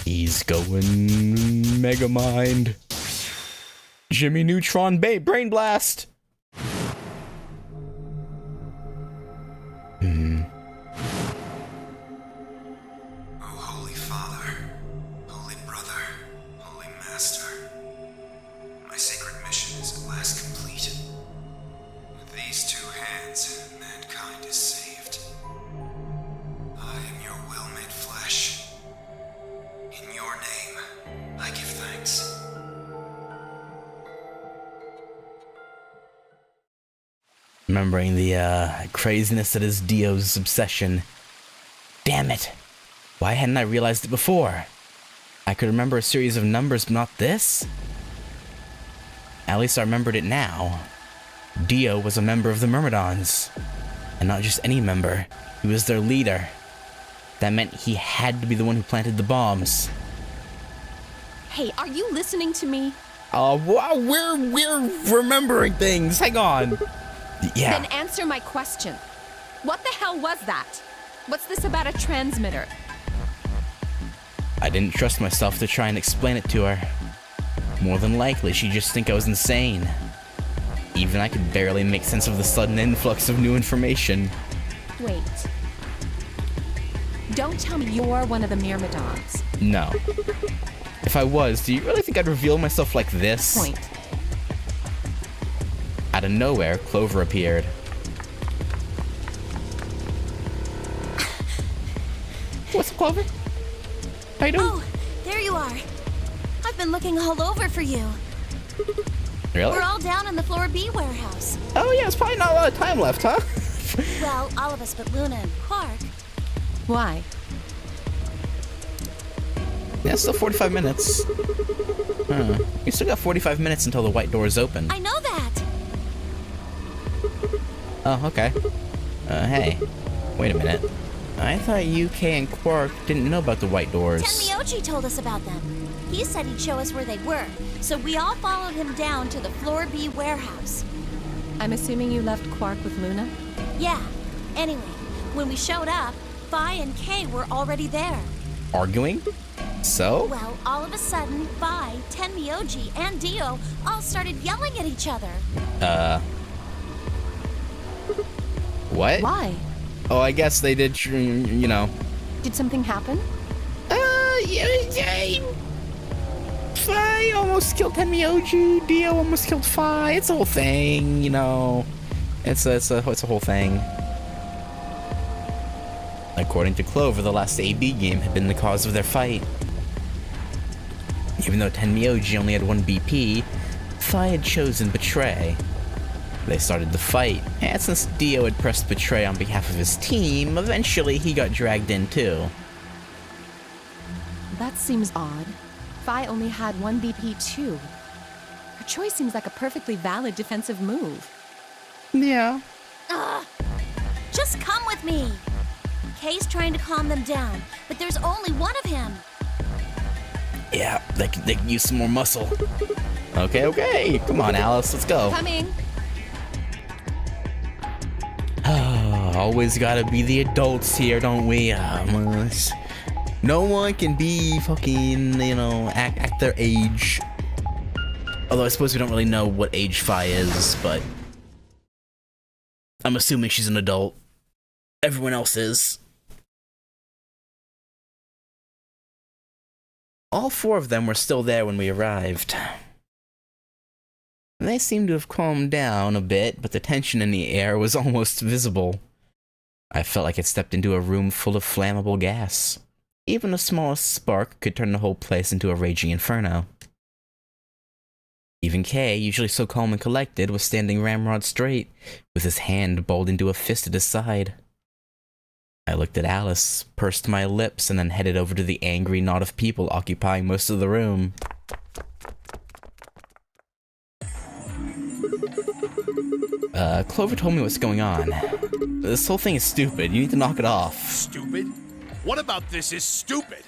He's going Megamind. Jimmy Neutron Brain Blast! Oh, Holy Father, Holy Brother, Holy Master, my sacred mission is at last complete. With these 2 hands, mankind is saved. I am your will made flesh. In your name, I give thanks. Remembering the craziness that is Dio's obsession. Damn it! Why hadn't I realized it before? I could remember a series of numbers, but not this? At least I remembered it now. Dio was a member of the Myrmidons. And not just any member, he was their leader. That meant he had to be the one who planted the bombs. Hey, are you listening to me? Oh, wow, we're remembering things. Hang on. Yeah. Then answer my question. What the hell was that? What's this about a transmitter? I didn't trust myself to try and explain it to her. More than likely, she'd just think I was insane. Even I could barely make sense of the sudden influx of new information. Wait. Don't tell me you're one of the Myrmidons. No. If I was, do you really think I'd reveal myself like this? Point. Out of nowhere, Clover appeared. What's up, Clover? How you doing? Oh, there you are. I've been looking all over for you. Really? We're all down in the Floor B warehouse. Oh yeah, it's probably not a lot of time left, huh? Well, all of us but Luna and Quark. Why? Yeah, still 45 minutes. Huh. You still got 45 minutes until the white door is open. I know that. Oh, okay. Hey. Wait a minute. I thought UK and Quark didn't know about the white doors. Tenmyoji told us about them. He said he'd show us where they were, so we all followed him down to the Floor B warehouse. I'm assuming you left Quark with Luna? Yeah. Anyway, when we showed up, Phi and Kay were already there. Arguing? So? Well, all of a sudden, Phi, Tenmyoji, and Dio all started yelling at each other. What? Why? Oh, I guess they did, you know. Did something happen? Yeah. Phi almost killed Tenmyoji, Dio almost killed Phi. It's a whole thing, you know. It's a whole thing. According to Clover, the last AB game had been the cause of their fight. Even though Tenmyoji only had 1 BP, Phi had chosen Betray. They started the fight, and since Dio had pressed Betray on behalf of his team, eventually he got dragged in too. That seems odd. Fi only had one BP too. Her choice seems like a perfectly valid defensive move. Yeah. Ugh. Just come with me. Kay's trying to calm them down, but there's only one of him. Yeah, they can use some more muscle. Okay. Come on, Alice, let's go. Coming. Always gotta be the adults here, don't we? No one can be fucking, act their age. Although I suppose we don't really know what age Fi is, but I'm assuming she's an adult. Everyone else is. All four of them were still there when we arrived. They seemed to have calmed down a bit, but the tension in the air was almost visible. I felt like I'd stepped into a room full of flammable gas. Even the smallest spark could turn the whole place into a raging inferno. Even Kay, usually so calm and collected, was standing ramrod straight, with his hand balled into a fist at his side. I looked at Alice, pursed my lips, and then headed over to the angry knot of people occupying most of the room. Clover told me what's going on. This whole thing is stupid. You need to knock it off. Stupid? What about this is stupid?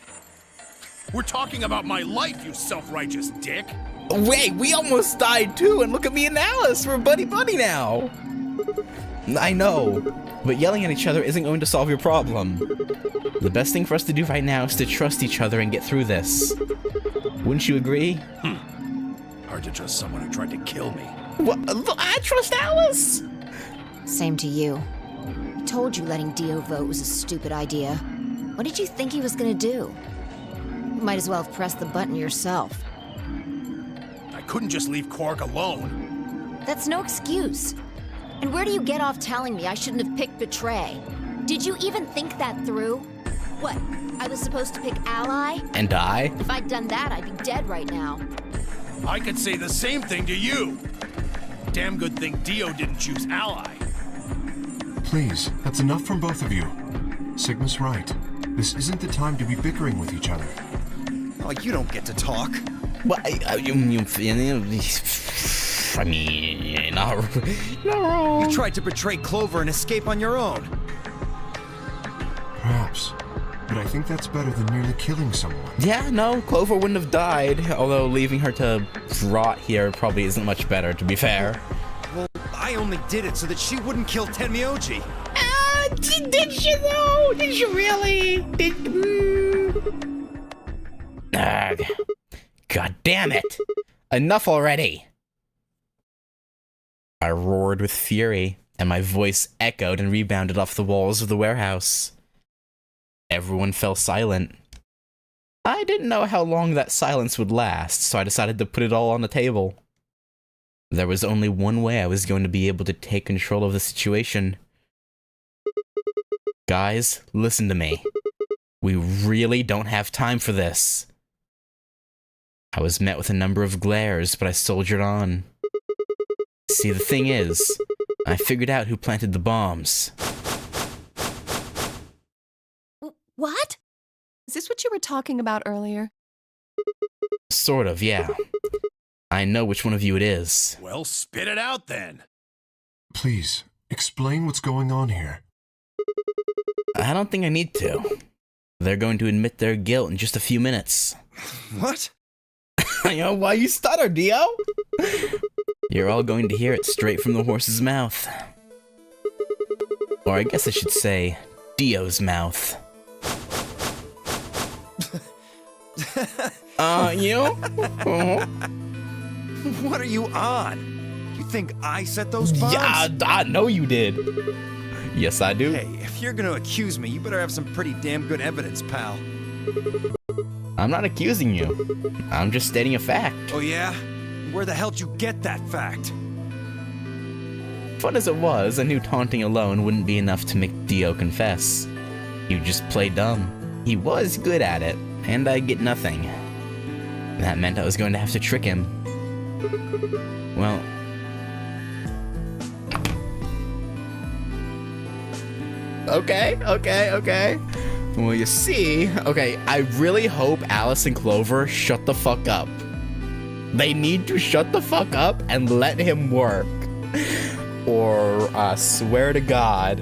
We're talking about my life, you self-righteous dick. Wait, we almost died too, and look at me and Alice. We're buddy-buddy now. I know, but yelling at each other isn't going to solve your problem. The best thing for us to do right now is to trust each other and get through this. Wouldn't you agree? Hard to trust someone who tried to kill me. What? I trust Alice! Same to you. I told you letting Dio vote was a stupid idea. What did you think he was gonna do? You might as well have pressed the button yourself. I couldn't just leave Quark alone. That's no excuse. And where do you get off telling me I shouldn't have picked Betray? Did you even think that through? What, I was supposed to pick Ally? And I? If I'd done that, I'd be dead right now. I could say the same thing to you. Damn good thing Dio didn't choose Ally. Please, that's enough from both of you. Sigma's right. This isn't the time to be bickering with each other. Oh, you don't get to talk. Well, I mean, not wrong. You tried to betray Clover and escape on your own. Perhaps. But I think that's better than nearly killing someone. Yeah, no, Clover wouldn't have died, although leaving her to rot here probably isn't much better, to be fair. Well, I only did it so that she wouldn't kill Tenmyoji. Did you though? Did you really? God damn it! Enough already! I roared with fury, and my voice echoed and rebounded off the walls of the warehouse. Everyone fell silent. I didn't know how long that silence would last, so I decided to put it all on the table. There was only one way I was going to be able to take control of the situation. Guys, listen to me. We really don't have time for this. I was met with a number of glares, but I soldiered on. See, the thing is, I figured out who planted the bombs. What? Is this what you were talking about earlier? Sort of, yeah. I know which one of you it is. Well, spit it out then. Please, explain what's going on here. I don't think I need to. They're going to admit their guilt in just a few minutes. What? Why you stutter, Dio? You're all going to hear it straight from the horse's mouth. Or I guess I should say, Dio's mouth. What are you on? You think I set those bombs? Yeah, I know you did. Yes, I do. Hey, if you're gonna accuse me, you better have some pretty damn good evidence, pal. I'm not accusing you. I'm just stating a fact. Oh yeah? Where the hell'd you get that fact? Fun as it was, I knew taunting alone wouldn't be enough to make Dio confess. He would just play dumb. He was good at it, and I'd get nothing. That meant I was going to have to trick him. Well... Okay. Well, you see, okay, I really hope Alice and Clover shut the fuck up. They need to shut the fuck up and let him work. Or, swear to God.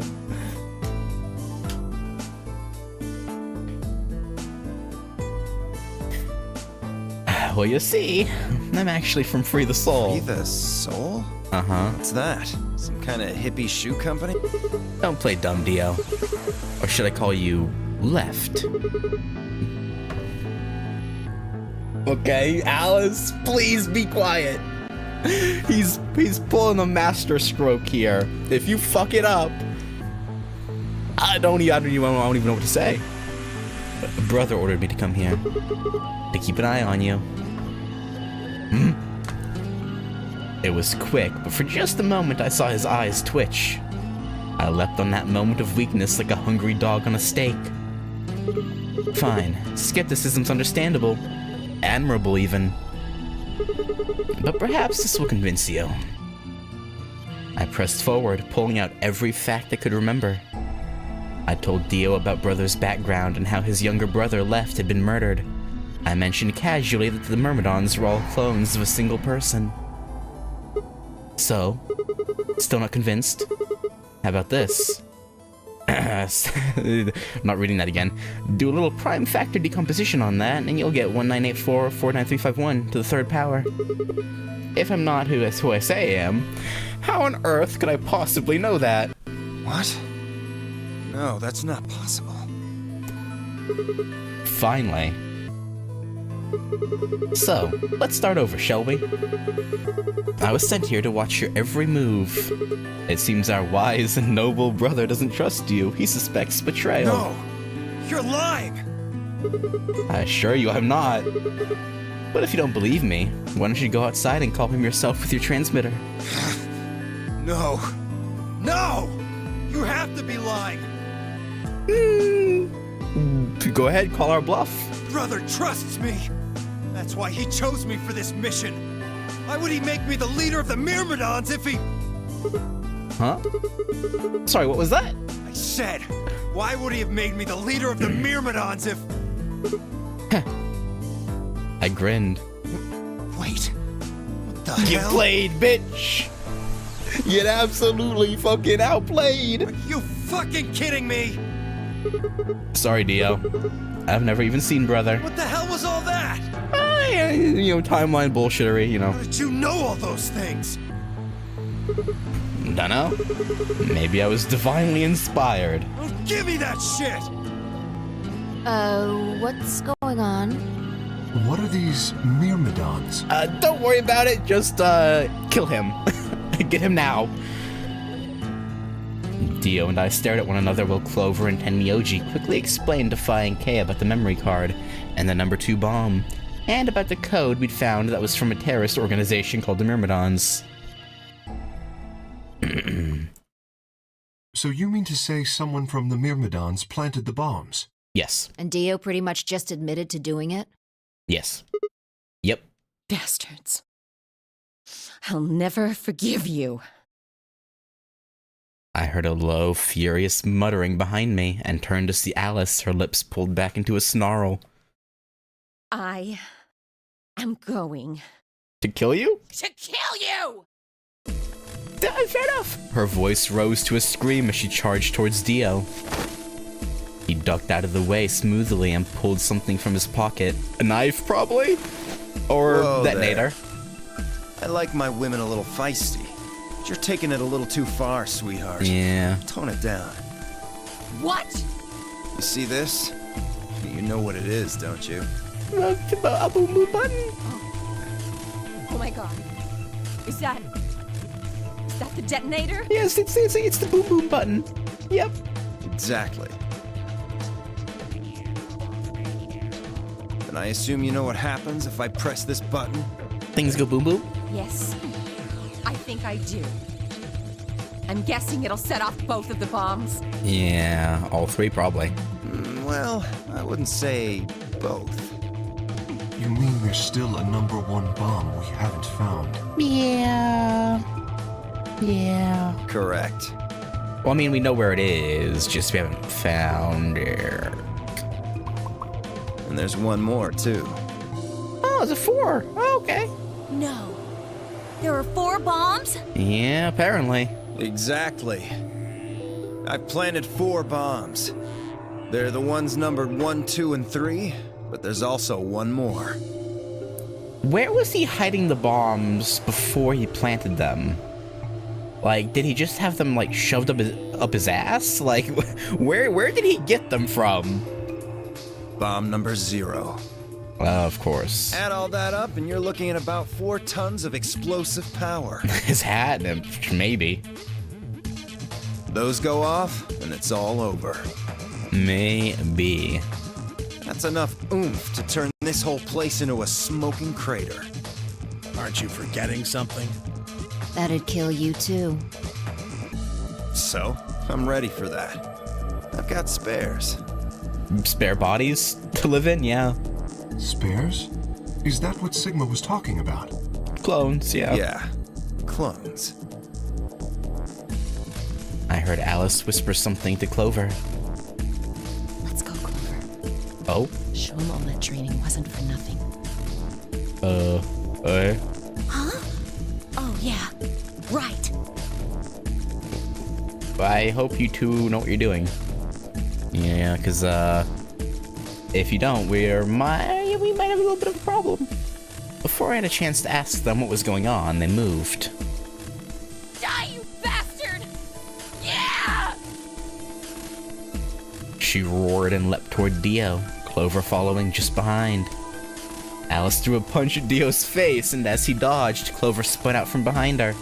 Well, you see, I'm actually from Free the Soul. Free the Soul? Uh-huh. What's that? Some kind of hippie shoe company? Don't play dumb, Dio. Or should I call you Left? Okay, Alice, please be quiet. He's pulling a master stroke here. If you fuck it up, I don't even know what to say. A brother ordered me to come here to keep an eye on you. It was quick, but for just a moment I saw his eyes twitch. I leapt on that moment of weakness like a hungry dog on a steak. Fine, skepticism's understandable. Admirable, even. But perhaps this will convince you. I pressed forward, pulling out every fact I could remember. I told Dio about Brother's background and how his younger brother, Left, had been murdered. I mentioned casually that the Myrmidons were all clones of a single person. So, still not convinced? How about this? Not reading that again. Do a little prime factor decomposition on that, and you'll get 1984-49351 to the third power. If I'm not who I say I am, how on earth could I possibly know that? What? No, that's not possible. Finally. So, let's start over, shall we? I was sent here to watch your every move. It seems our wise and noble brother doesn't trust you. He suspects betrayal. No! You're lying! I assure you I'm not. But if you don't believe me, why don't you go outside and call him yourself with your transmitter? No! No! You have to be lying! Go ahead, call our bluff. Brother trusts me! That's why he chose me for this mission! Why would he make me the leader of the Myrmidons if he... Huh? Sorry, what was that? I said, why would he have made me the leader of the Myrmidons if... I grinned. Wait, what the hell? You played, bitch! You get absolutely fucking outplayed! Are you fucking kidding me? Sorry, Dio. I've never even seen Brother. What the hell was all that? Timeline bullshittery, How did you know all those things? Dunno. Maybe I was divinely inspired. Oh, give me that shit! What's going on? What are these Myrmidons? Don't worry about it. Just, kill him. Get him now. Dio and I stared at one another while Clover and Tenmyoji quickly explained to Fi and Kei about the memory card and the number 2 bomb, and about the code we'd found that was from a terrorist organization called the Myrmidons. So you mean to say someone from the Myrmidons planted the bombs? Yes. And Dio pretty much just admitted to doing it? Yes. Yep. Bastards. I'll never forgive you. I heard a low, furious muttering behind me and turned to see Alice, her lips pulled back into a snarl. I am going To kill you? to kill you! Fair enough. Her voice rose to a scream as she charged towards Dio. He ducked out of the way smoothly and pulled something from his pocket. A knife, probably? Or Whoa detonator. there. I like my women a little feisty. But you're taking it a little too far, sweetheart. Yeah. Tone it down. What? You see this? You know what it is, don't you? A boom boom button. Oh my god. Is that the detonator? Yes, it's the boom boom button. Yep. Exactly. And I assume you know what happens if I press this button? Things go boom boom. Yes. I think I do. I'm guessing it'll set off both of the bombs. Yeah, all 3 probably. Well, I wouldn't say both. You mean there's still a number 1 bomb we haven't found? Yeah. Correct. Well, I mean, we know where it is, just we haven't found it. And there's one more, too. Oh, it's a 4. Oh, okay. No. There are 4 bombs? Yeah, apparently. Exactly. I've planted 4 bombs. They're the ones numbered 1, 2, and 3, but there's also one more. Where was he hiding the bombs before he planted them? Like, did he just have them, like, shoved up his ass? Like, where did he get them from? Bomb number 0. Of course. Add all that up, and you're looking at about 4 tons of explosive power. His hat, maybe. Those go off, and it's all over. Maybe. That's enough oomph to turn this whole place into a smoking crater. Aren't you forgetting something? That'd kill you too. So, I'm ready for that. I've got spares. Spare bodies to live in, yeah. Spares? Is that what Sigma was talking about? Clones, yeah. Yeah, clones. I heard Alice whisper something to Clover. Let's go, Clover. Oh? Show him all that training wasn't for nothing. Huh? Oh, yeah. Right. I hope you two know what you're doing. Yeah, because, if you don't, we might have a little bit of a problem. Before I had a chance to ask them what was going on, they moved. Die, you bastard! Yeah! She roared and leapt toward Dio, Clover following just behind. Alice threw a punch at Dio's face, and as he dodged, Clover spun out from behind her.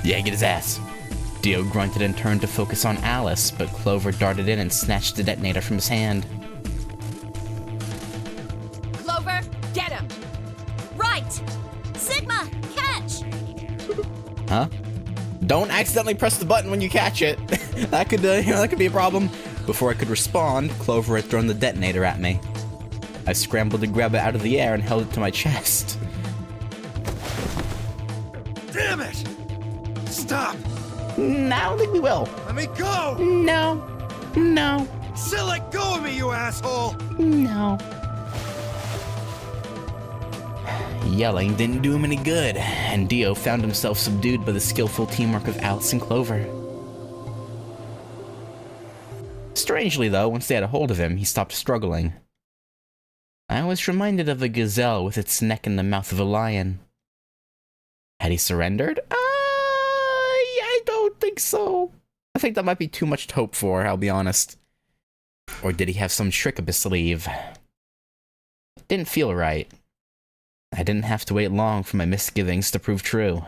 Yeah, get his ass. Dio grunted and turned to focus on Alice, but Clover darted in and snatched the detonator from his hand. Clover, get him! Right! Sigma, catch! Huh? Don't accidentally press the button when you catch it. that could be a problem. Before I could respond, Clover had thrown the detonator at me. I scrambled to grab it out of the air and held it to my chest. Damn it! Stop! I don't think we will. Let me go! No. No. Still let go of me, you asshole! No. Yelling didn't do him any good, and Dio found himself subdued by the skillful teamwork of Alice and Clover. Strangely, though, once they had a hold of him, he stopped struggling. I was reminded of a gazelle with its neck in the mouth of a lion. Had he surrendered? I don't think so. I think that might be too much to hope for, I'll be honest. Or did he have some trick up his sleeve? It didn't feel right. I didn't have to wait long for my misgivings to prove true.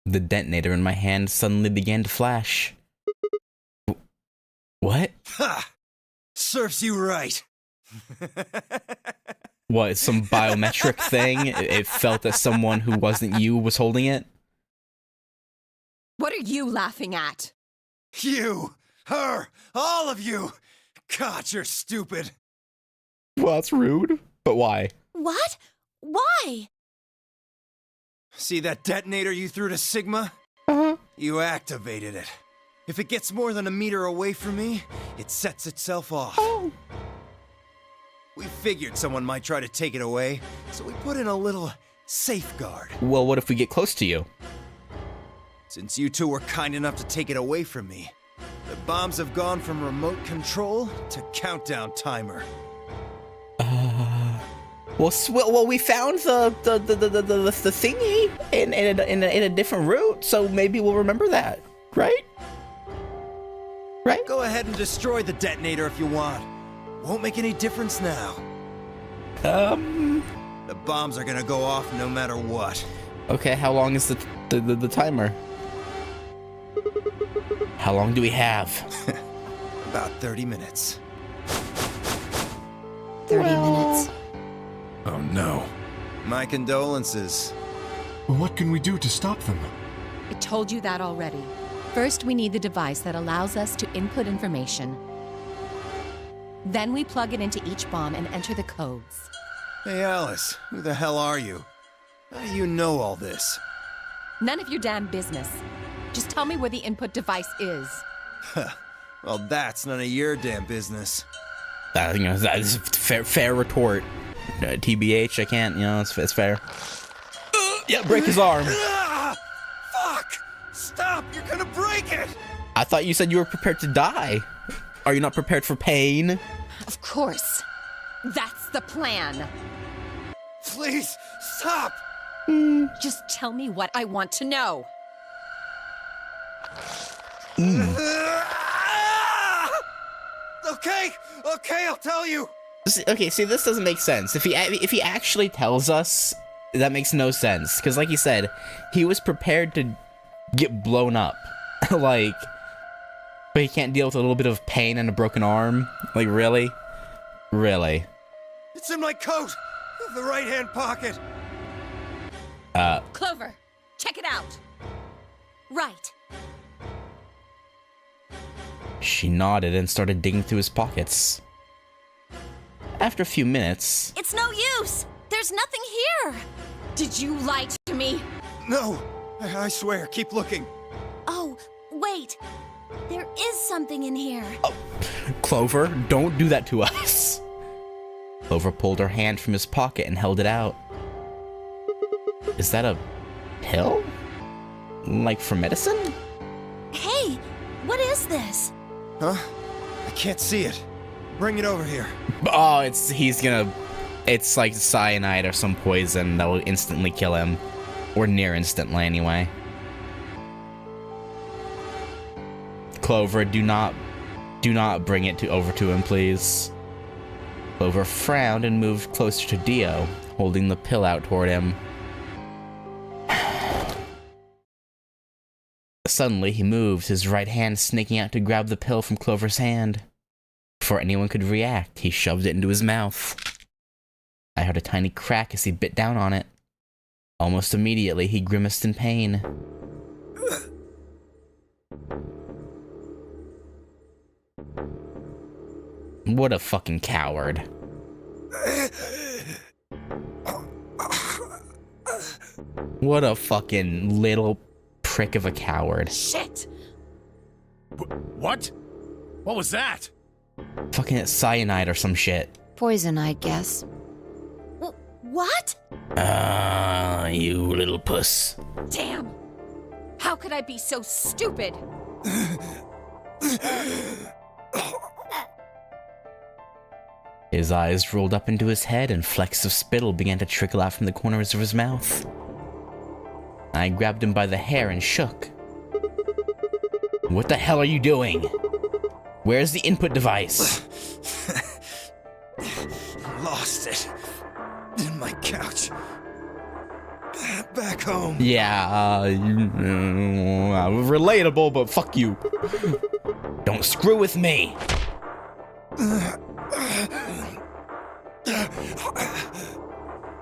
The detonator in my hand suddenly began to flash. What? Ha! Serves you right. What, some biometric thing? It felt that someone who wasn't you was holding it? What are you laughing at? You! Her! All of you! God, you're stupid. Well, that's rude. But why? What? Why? See that detonator you threw to Sigma? Uh-huh. You activated it. If it gets more than a meter away from me, it sets itself off. Oh. We figured someone might try to take it away, so we put in a little safeguard. Well, what if we get close to you? Since you two were kind enough to take it away from me, the bombs have gone from remote control to countdown timer. Well, we found the thingy in a different route, so maybe we'll remember that, right? Right? Go ahead and destroy the detonator if you want. Won't make any difference now. The bombs are gonna go off no matter what. Okay, how long is the timer? How long do we have? About 30 minutes. 30 minutes. Oh no. My condolences. What can we do to stop them? I told you that already. First, we need the device that allows us to input information. Then we plug it into each bomb and enter the codes. Hey Alice, who the hell are you? How do you know all this? None of your damn business. Just tell me where the input device is. Well, that's none of your damn business. You know, that's fair retort. TBH, I can't, you know, it's fair. Yeah, break his arm. Fuck! Stop! You're gonna break it! I thought you said you were prepared to die. Are you not prepared for pain? Of course. That's the plan. Please, stop! Just tell me what I want to know. Okay, I'll tell you. Okay, see, this doesn't make sense. If he actually tells us, that makes no sense. Because, like he said, he was prepared to get blown up, like, but he can't deal with a little bit of pain and a broken arm. Like, really? It's in my coat, the right-hand pocket. Clover, check it out. Right. She nodded and started digging through his pockets. After a few minutes... It's no use! There's nothing here! Did you lie to me? No, I swear, keep looking. Oh, wait. There is something in here. Oh, Clover, don't do that to us. Clover pulled her hand from his pocket and held it out. Is that a pill? Like for medicine? Hey, what is this? Huh? I can't see it. Bring it over here. Oh, it's like cyanide or some poison that will instantly kill him. Or near instantly, anyway. Clover, do not bring it over to him, please. Clover frowned and moved closer to Dio, holding the pill out toward him. Suddenly, he moved, his right hand snaking out to grab the pill from Clover's hand. Before anyone could react, he shoved it into his mouth. I heard a tiny crack as he bit down on it. Almost immediately, he grimaced in pain. What a fucking coward. What a fucking little prick of a coward. Shit! What? What was that? Fucking cyanide or some shit. Poison, I guess. What? Ah, you little puss. Damn! How could I be so stupid? His eyes rolled up into his head and flecks of spittle began to trickle out from the corners of his mouth. I grabbed him by the hair and shook. What the hell are you doing? Where's the input device? Lost it. In my couch. Back home. Yeah, relatable, but fuck you. Don't screw with me.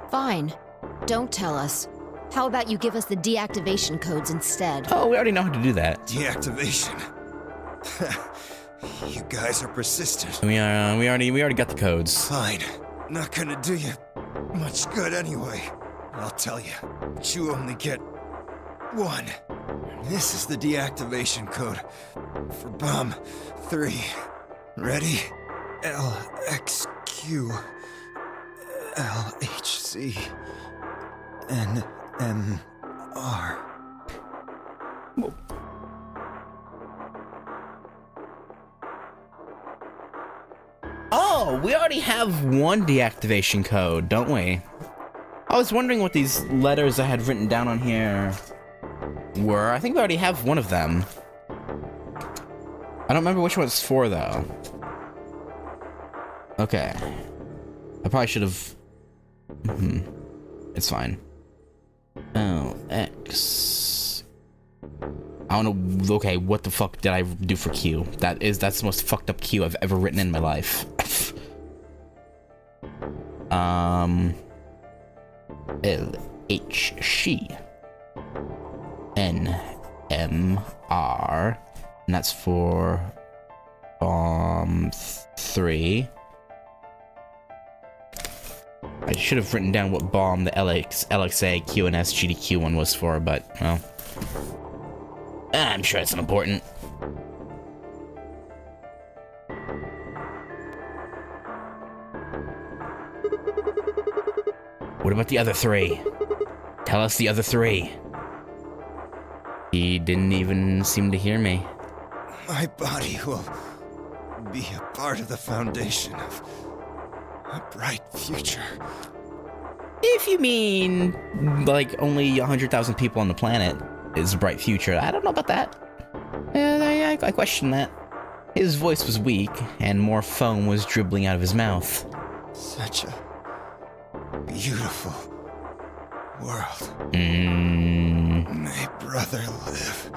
Fine. Don't tell us. How about you give us the deactivation codes instead? Oh, we already know how to do that. Deactivation. You guys are persistent. We already got the codes. Fine. Not gonna do you much good anyway. I'll tell you. But you only get one. This is the deactivation code for Bomb 3. Ready? LXQ LHC NMR. Oh, we already have one deactivation code, don't we? I was wondering what these letters I had written down on here were. I think we already have one of them. I don't remember which one it's for, though. Okay. I probably should have... It's fine. Oh, X... I don't know... Okay, what the fuck did I do for Q? That's the most fucked up Q I've ever written in my life. L H C N M R, and that's for Bomb 3. I should have written down what bomb the LXA, QNS, GDQ one was for, but, well, I'm sure it's not important. What about the other three? Tell us the other three. He didn't even seem to hear me. My body will be a part of the foundation of a bright future. If you mean, like, only 100,000 people on the planet is a bright future, I don't know about that. Yeah, I question that. His voice was weak, and more foam was dribbling out of his mouth. Such a beautiful world. May brother live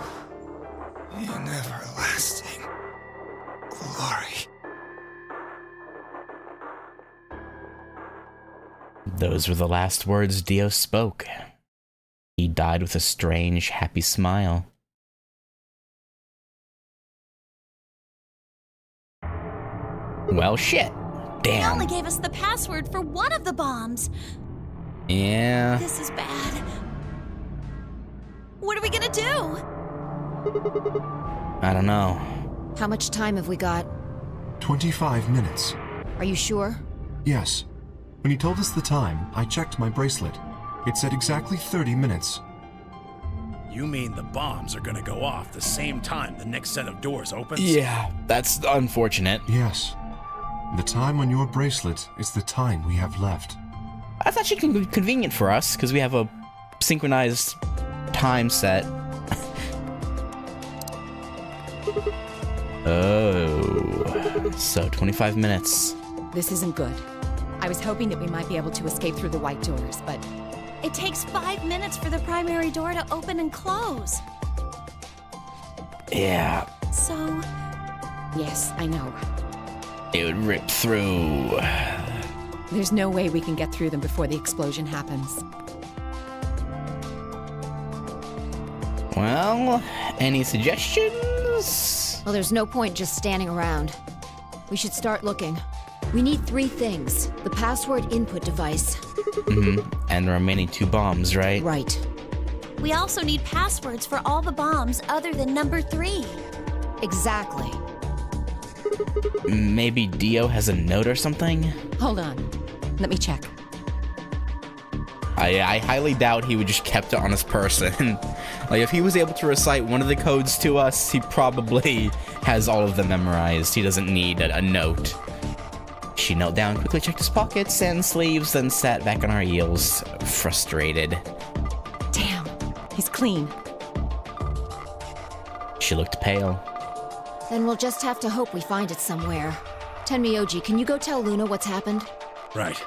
in everlasting glory. Those were the last words Dio spoke. He died with a strange, happy smile. Well, shit. They Damn. only gave us the password for one of the bombs. Yeah. This is bad. What are we gonna do? I don't know. How much time have we got? 25 minutes. Are you sure? Yes. When he told us the time, I checked my bracelet. It said exactly 30 minutes. You mean the bombs are gonna go off the same time the next set of doors opens? Yeah, that's unfortunate. Yes. The time on your bracelet is the time we have left. That's actually convenient for us, because we have a synchronized time set. Oh, so 25 minutes. This isn't good. I was hoping that we might be able to escape through the white doors, but It takes 5 minutes for the primary door to open and close. Yeah, So, yes, I know. it would rip through. There's no way we can get through them before the explosion happens. Well, any suggestions? Well, there's no point just standing around. We should start looking. We need 3 things. The password input device. And the remaining 2 bombs, right? Right. we also need passwords for all the bombs other than number 3. Exactly. Maybe Dio has a note or something? Hold on. Let me check. I highly doubt he would just kept it on his person. Like, if he was able to recite one of the codes to us, he probably has all of them memorized. He doesn't need a note. She knelt down, quickly checked his pockets and sleeves, then sat back on her heels, frustrated. Damn, he's clean. She looked pale. Then we'll just have to hope we find it somewhere. Tenmyoji, can you go tell Luna what's happened? Right.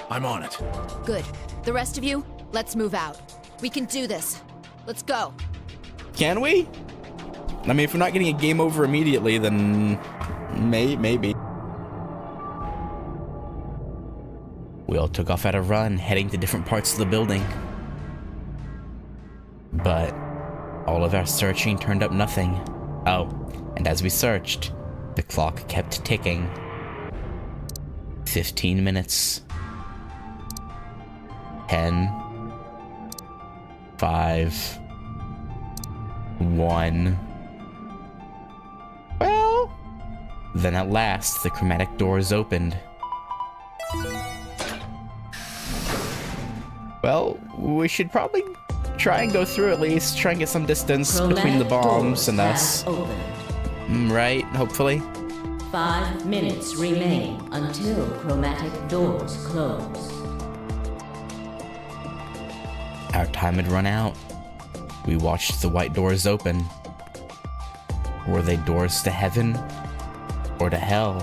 I'm on it. Good. The rest of you, let's move out. We can do this. Let's go. Can we? I mean, if we're not getting a game over immediately, then maybe. We all took off at a run, heading to different parts of the building. But all of our searching turned up nothing. Oh, and as we searched, the clock kept ticking. 15 minutes. 10. 5. 1. Well, then at last the chromatic doors opened. Well, we should probably try and go through at least, try and get some distance between the bombs and us. Opened. Right, hopefully. 5 minutes remain until chromatic doors close. Our time had run out. We watched the white doors open. Were they doors to heaven or to hell?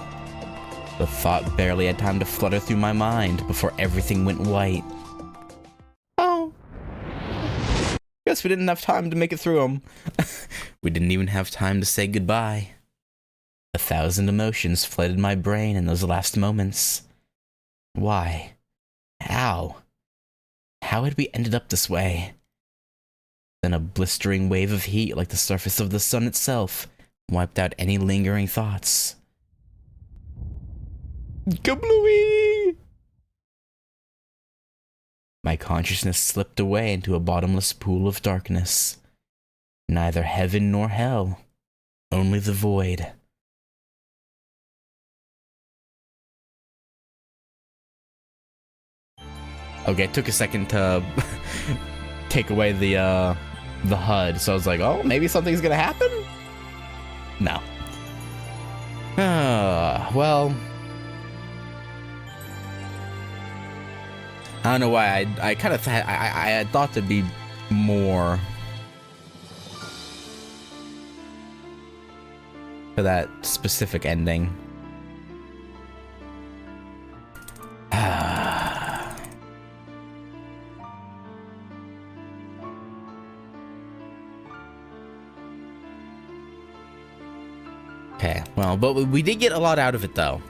The thought barely had time to flutter through my mind before everything went white. Oh. Guess we didn't have time to make it through them. We didn't even have time to say goodbye. 1,000 emotions flooded my brain in those last moments. Why? How? How had we ended up this way? Then a blistering wave of heat like the surface of the sun itself wiped out any lingering thoughts. Kablooey! My consciousness slipped away into a bottomless pool of darkness. Neither heaven nor hell, only the void. Okay, it took a second to take away the HUD, so I was like, oh, maybe something's gonna happen? No. Well, I don't know why I kind of I had thought there'd be more for that specific ending. Okay, well, but we did get a lot out of it, though.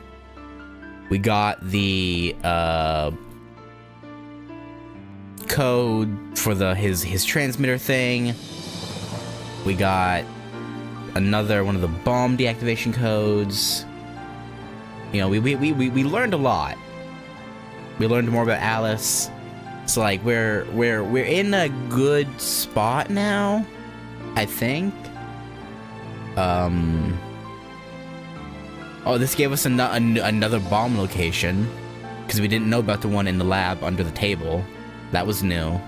We got the code for his transmitter thing. We got another one of the bomb deactivation codes. You know, we learned a lot. We learned more about Alice. So like we're in a good spot now, I think. Oh, this gave us another bomb location, because we didn't know about the one in the lab under the table. That was new.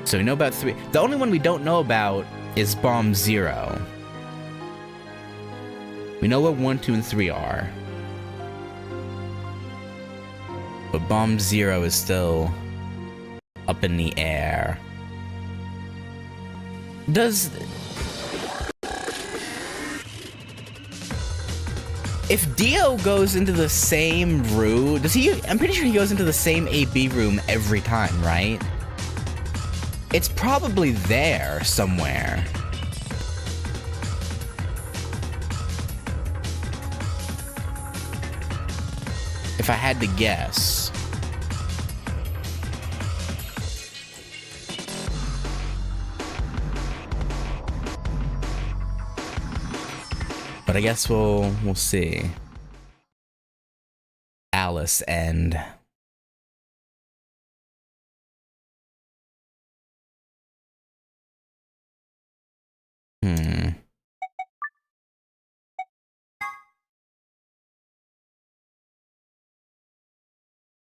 So we know about 3. The only one we don't know about is Bomb 0. We know what 1, 2, and 3 are. But Bomb 0 is still up in the air. If Dio goes into the same room, I'm pretty sure he goes into the same AB room every time, right? It's probably there somewhere. If I had to guess. But I guess we'll see. Alice and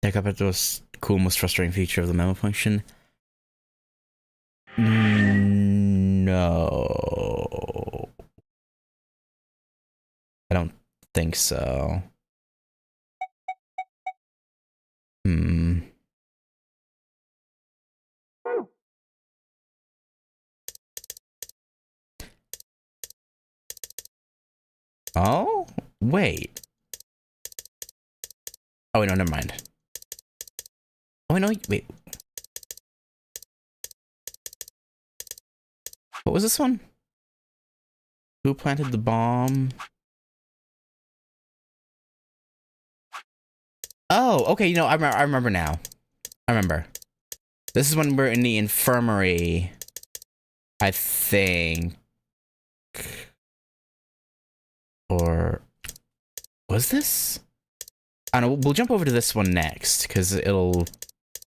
check up at the cool, most frustrating feature of the memo function. No. I don't think so. Oh, wait. Oh, no, never mind. Oh, no, wait. What was this one? Who planted the bomb? Oh, okay, you know, I remember now. I remember. This is when we're in the infirmary, I think. Or was this? I don't know, we'll jump over to this one next, because it'll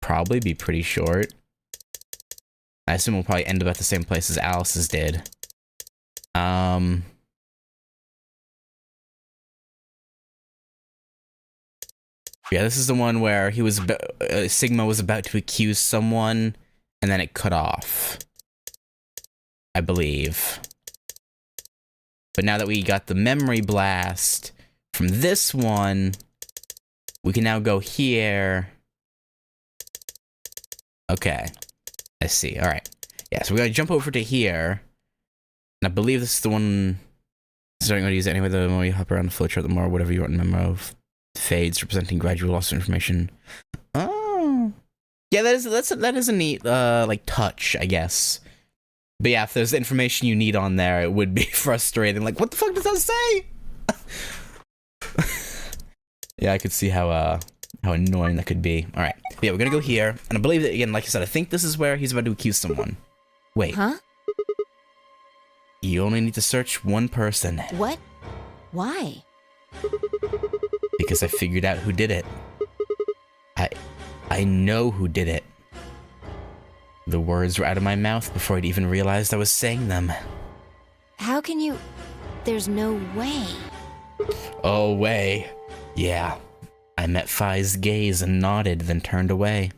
probably be pretty short. I assume we'll probably end up at the same place as Alice's did. Yeah, this is the one where he was Sigma was about to accuse someone, and then it cut off, I believe. But now that we got the memory blast from this one, we can now go here. Okay, I see. All right. Yeah, so we gotta jump over to here, and I believe this is the one. Starting to use it anyway. The more you hop around the flowchart, the more whatever you want in memo fades, representing gradual loss of information. Oh, yeah, that is a neat like touch, I guess. But yeah, if there's information you need on there, it would be frustrating. Like, what the fuck does that say? Yeah, I could see how annoying that could be. All right, but yeah, we're gonna go here, and I believe that again, like I said, I think this is where he's about to accuse someone. Wait. Huh? You only need to search one person. What? Why? Because I figured out who did it. I know who did it. The words were out of my mouth before I'd even realized I was saying them. How can you... There's no way. Oh, way. Yeah. I met Phi's gaze and nodded, then turned away.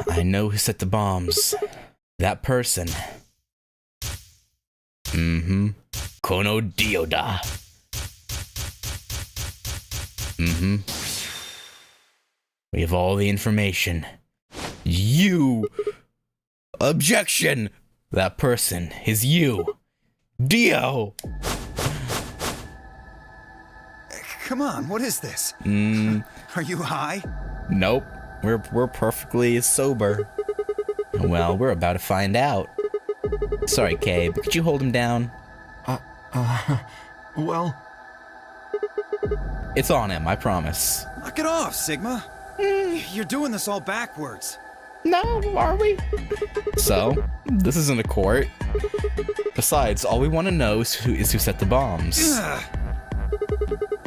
I know who set the bombs. That person. Kono Dioda. We have all the information. You! Objection! That person is you. Dio! Come on, what is this? Are you high? Nope. We're perfectly sober. Well, we're about to find out. Sorry, Kay, but could you hold him down? Well... It's on him, I promise. Knock it off, Sigma. You're doing this all backwards. No, are we? So, this isn't a court. Besides, all we want to know is who set the bombs.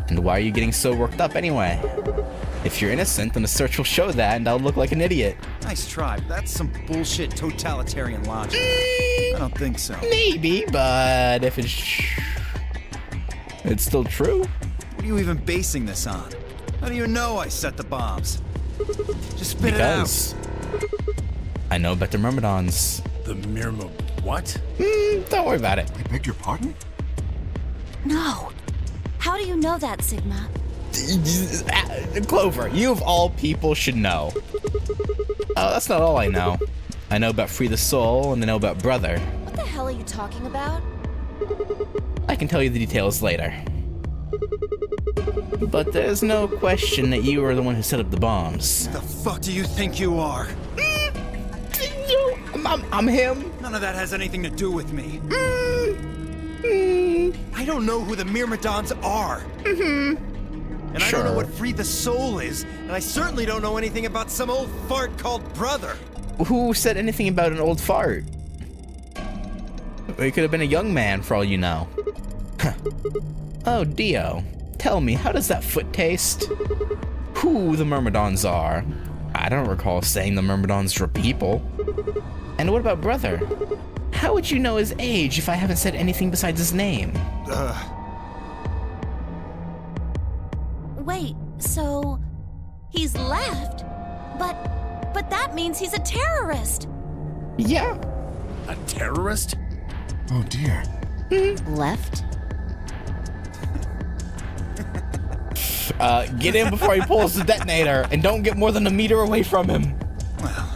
And why are you getting so worked up anyway? If you're innocent, then the search will show that, and I'll look like an idiot. Nice try, but that's some bullshit totalitarian logic. I don't think so. Maybe, but if it's still true. What are you even basing this on? How do you know I set the bombs? Just spit Because it out. I know about the Myrmidons. The Myrma... what? Don't worry about it. I beg your pardon? No. How do you know that, Sigma? Clover, you of all people should know. Oh, that's not all I know. I know about Free the Soul, and I know about Brother. What the hell are you talking about? I can tell you the details later. But there's no question that you are the one who set up the bombs. The fuck do you think you are? I'm him. None of that has anything to do with me. I don't know who the Myrmidons are. And I don't know what Free the Soul is, and I certainly don't know anything about some old fart called Brother. Who said anything about an old fart? It could have been a young man for all you know. Oh, Dio. Tell me, how does that foot taste? Who the Myrmidons are? I don't recall saying the Myrmidons were people. And what about Brother? How would you know his age if I haven't said anything besides his name? Wait, so he's left? But that means he's a terrorist. Yeah. A terrorist? Oh dear. Left? Get in before he pulls the detonator, and don't get more than a meter away from him. Well,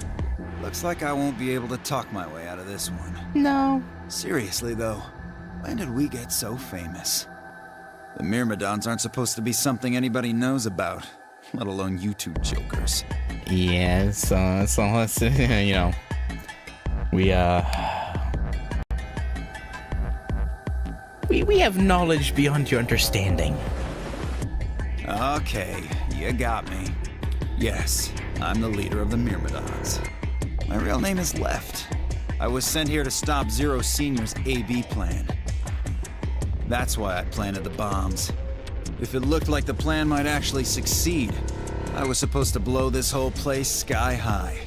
looks like I won't be able to talk my way out of this one. No. Seriously, though, when did we get so famous? The Myrmidons aren't supposed to be something anybody knows about, let alone you two jokers. Yeah, so let's, you know, we have knowledge beyond your understanding. Okay, you got me. Yes, I'm the leader of the Myrmidons. My real name is Left. I was sent here to stop Zero Senior's AB plan. That's why I planted the bombs. If it looked like the plan might actually succeed, I was supposed to blow this whole place sky high.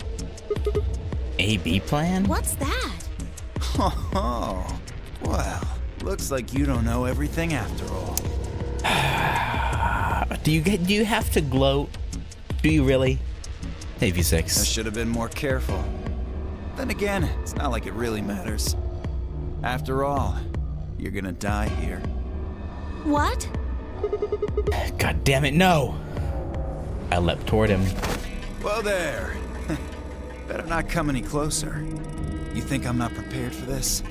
AB plan? What's that? Oh, well, looks like you don't know everything after all. Do you have to gloat? Do you really? Hey, I V6. should have been more careful. Then again, it's not like it really matters. After all, you're gonna die here. What? God damn it, no! I leapt toward him. Whoa there. Better not come any closer. You think I'm not prepared for this?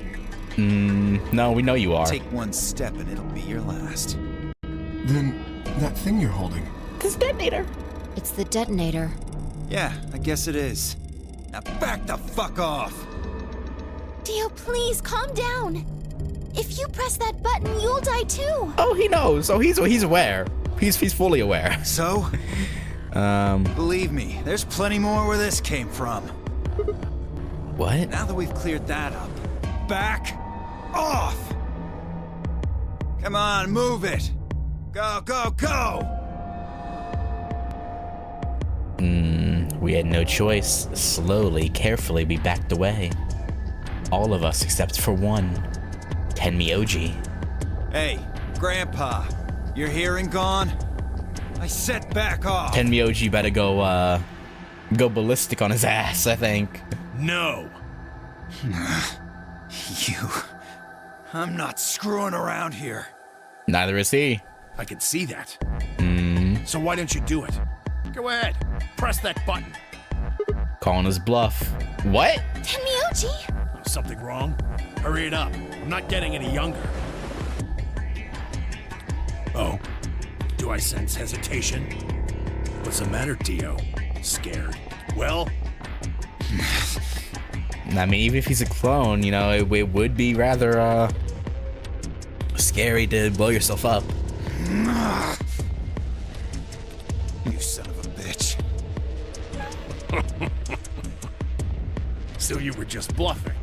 No, we know you are. Take one step and it'll be your last. Then, that thing you're holding. This detonator. It's the detonator. Yeah, I guess it is. Now back the fuck off! Dio, please calm down. If you press that button, you'll die too. Oh, he knows. Oh, he's aware. He's fully aware. So? Believe me, there's plenty more where this came from. What? Now that we've cleared that up, back off! Come on, move it! Go, go, go! We had no choice. Slowly, carefully, we backed away. All of us except for one. Tenmi Oji. Hey, Grandpa, you're here and gone? I said back off. Tenmyoji better go ballistic on his ass, I think. No. You. I'm not screwing around here. Neither is he. I can see that. Hmm. So why don't you do it? Go ahead. Press that button. Calling his bluff. What? Tenmyoji! Something wrong? Hurry it up. I'm not getting any younger. Oh? Do I sense hesitation? What's the matter, Dio? Scared? Well? I mean, even if he's a clone, you know, it would be rather, scary to blow yourself up. You son of a bitch. So you were just bluffing?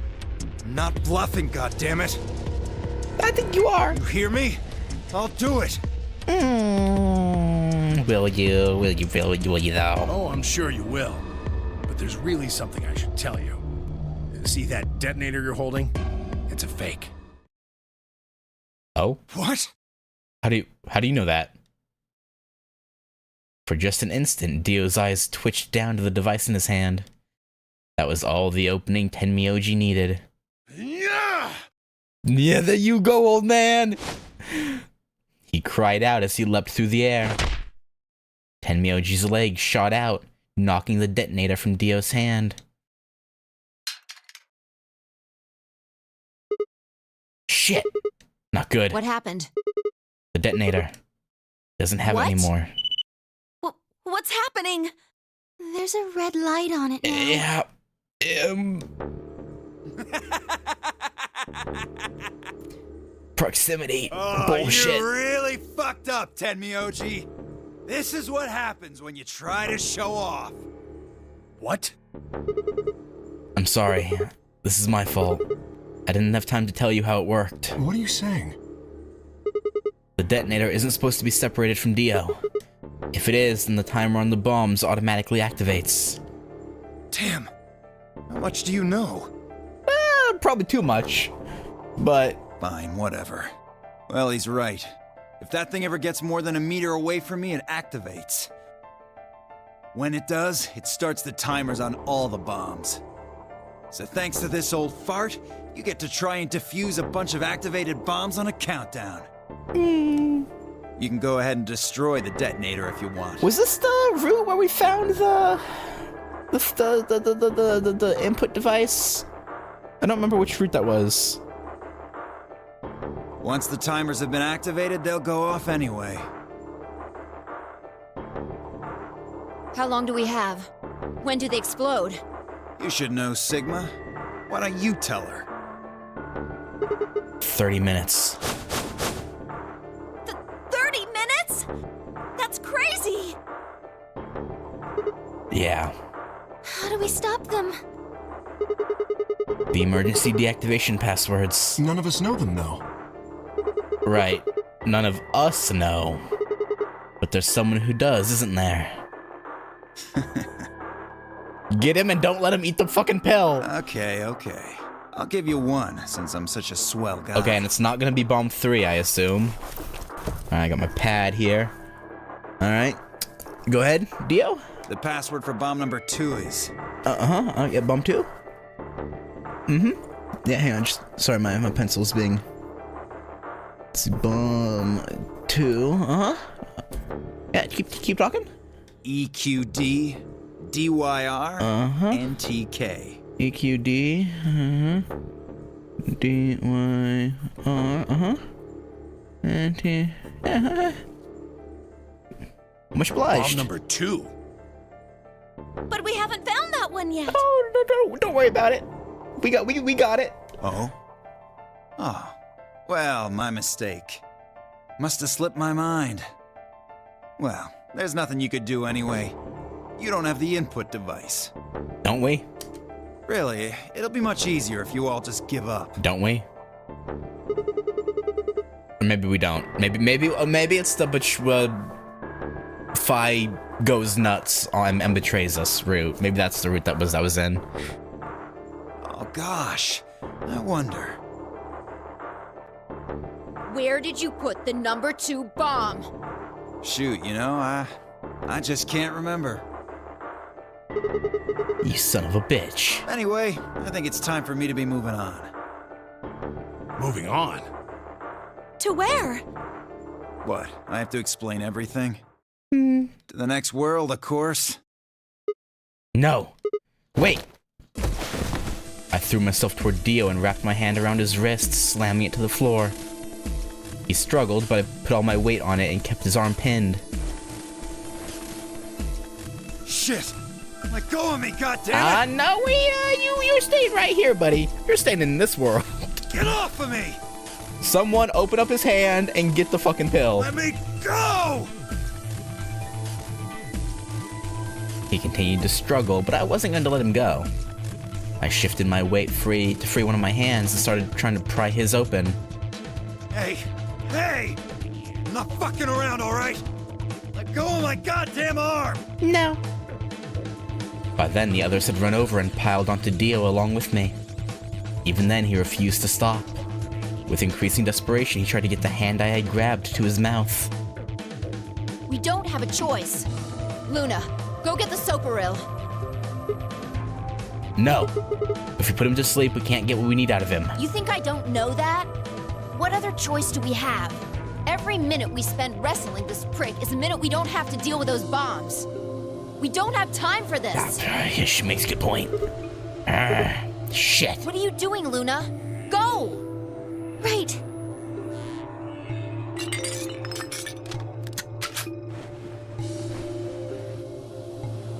Not bluffing, goddammit. I think you are. You hear me? I'll do it. Will you though? Oh, I'm sure you will. But there's really something I should tell you. See that detonator you're holding? It's a fake. Oh? What? How do you know that? For just an instant, Dio's eyes twitched down to the device in his hand. That was all the opening Tenmyoji needed. Yeah! Yeah, there you go, old man! He cried out as he leapt through the air. Tenmyoji's leg shot out, knocking the detonator from Dio's hand. Shit! Not good. What happened? The detonator doesn't have What? it anymore. What's happening? There's a red light on it now. Yeah. Proximity. Bullshit. You really fucked up, Tenmyoji. This is what happens when you try to show off. What? I'm sorry. This is my fault. I didn't have time to tell you how it worked. What are you saying? The detonator isn't supposed to be separated from Dio. If it is, then the timer on the bombs automatically activates. Damn. How much do you know? Probably too much. But Fine, whatever. Well, he's right. If that thing ever gets more than a meter away from me, it activates. When it does, it starts the timers on all the bombs. So thanks to this old fart, you get to try and defuse a bunch of activated bombs on a countdown. You can go ahead and destroy the detonator if you want. was this the route where we found the input device? I don't remember which route that was. Once the timers have been activated, they'll go off anyway. How long do we have? When do they explode? You should know, Sigma. Why don't you tell her? 30 minutes. 30 minutes? That's crazy! Yeah. How do we stop them? The emergency deactivation passwords. None of us know them, though. Right. None of us know. But there's someone who does, isn't there? Get him and don't let him eat the fucking pill. Okay. I'll give you one, since I'm such a swell guy. Okay, and it's not gonna be bomb 3, I assume. Alright, I got my pad here. Alright. Go ahead, Dio. The password for bomb number 2 is... Yeah, bomb 2? Yeah, hang on, sorry, my pencil's being... Let's see, bomb 2, Yeah, keep talking. EQD, DYR, NTK. EQD, DYR, NT, Much obliged. Bomb number 2. But we haven't found that one yet. Oh, no, don't worry about it. We got it. Oh? Oh. Well, my mistake. Must have slipped my mind. Well, there's nothing you could do anyway. You don't have the input device. Don't we? Really, it'll be much easier if you all just give up. Don't we? Or maybe we don't. Maybe it's the Phi goes nuts and betrays us route. Maybe that's the route that was in. Oh gosh, I wonder. Where did you put the number 2 bomb? Shoot, you know, I just can't remember. You son of a bitch. Anyway, I think it's time for me to be moving on. Moving on? To where? What, I have to explain everything? To the next world, of course. No. Wait. I threw myself toward Dio and wrapped my hand around his wrist, slamming it to the floor. He struggled, but I put all my weight on it and kept his arm pinned. Shit! Let go of me, goddammit! No, you're staying right here, buddy. You're staying in this world. Get off of me! Someone open up his hand and get the fucking pill. Let me go! He continued to struggle, but I wasn't going to let him go. I shifted my weight to free one of my hands and started trying to pry his open. Hey! Hey! I'm not fucking around, alright? Let go of my goddamn arm! No. By then, the others had run over and piled onto Dio along with me. Even then, he refused to stop. With increasing desperation, he tried to get the hand I had grabbed to his mouth. We don't have a choice. Luna, go get the Soparil. No. If we put him to sleep, we can't get what we need out of him. You think I don't know that? What other choice do we have? Every minute we spend wrestling this prick is a minute we don't have to deal with those bombs. We don't have time for this. She makes a good point. Shit. What are you doing, Luna? Go! Right.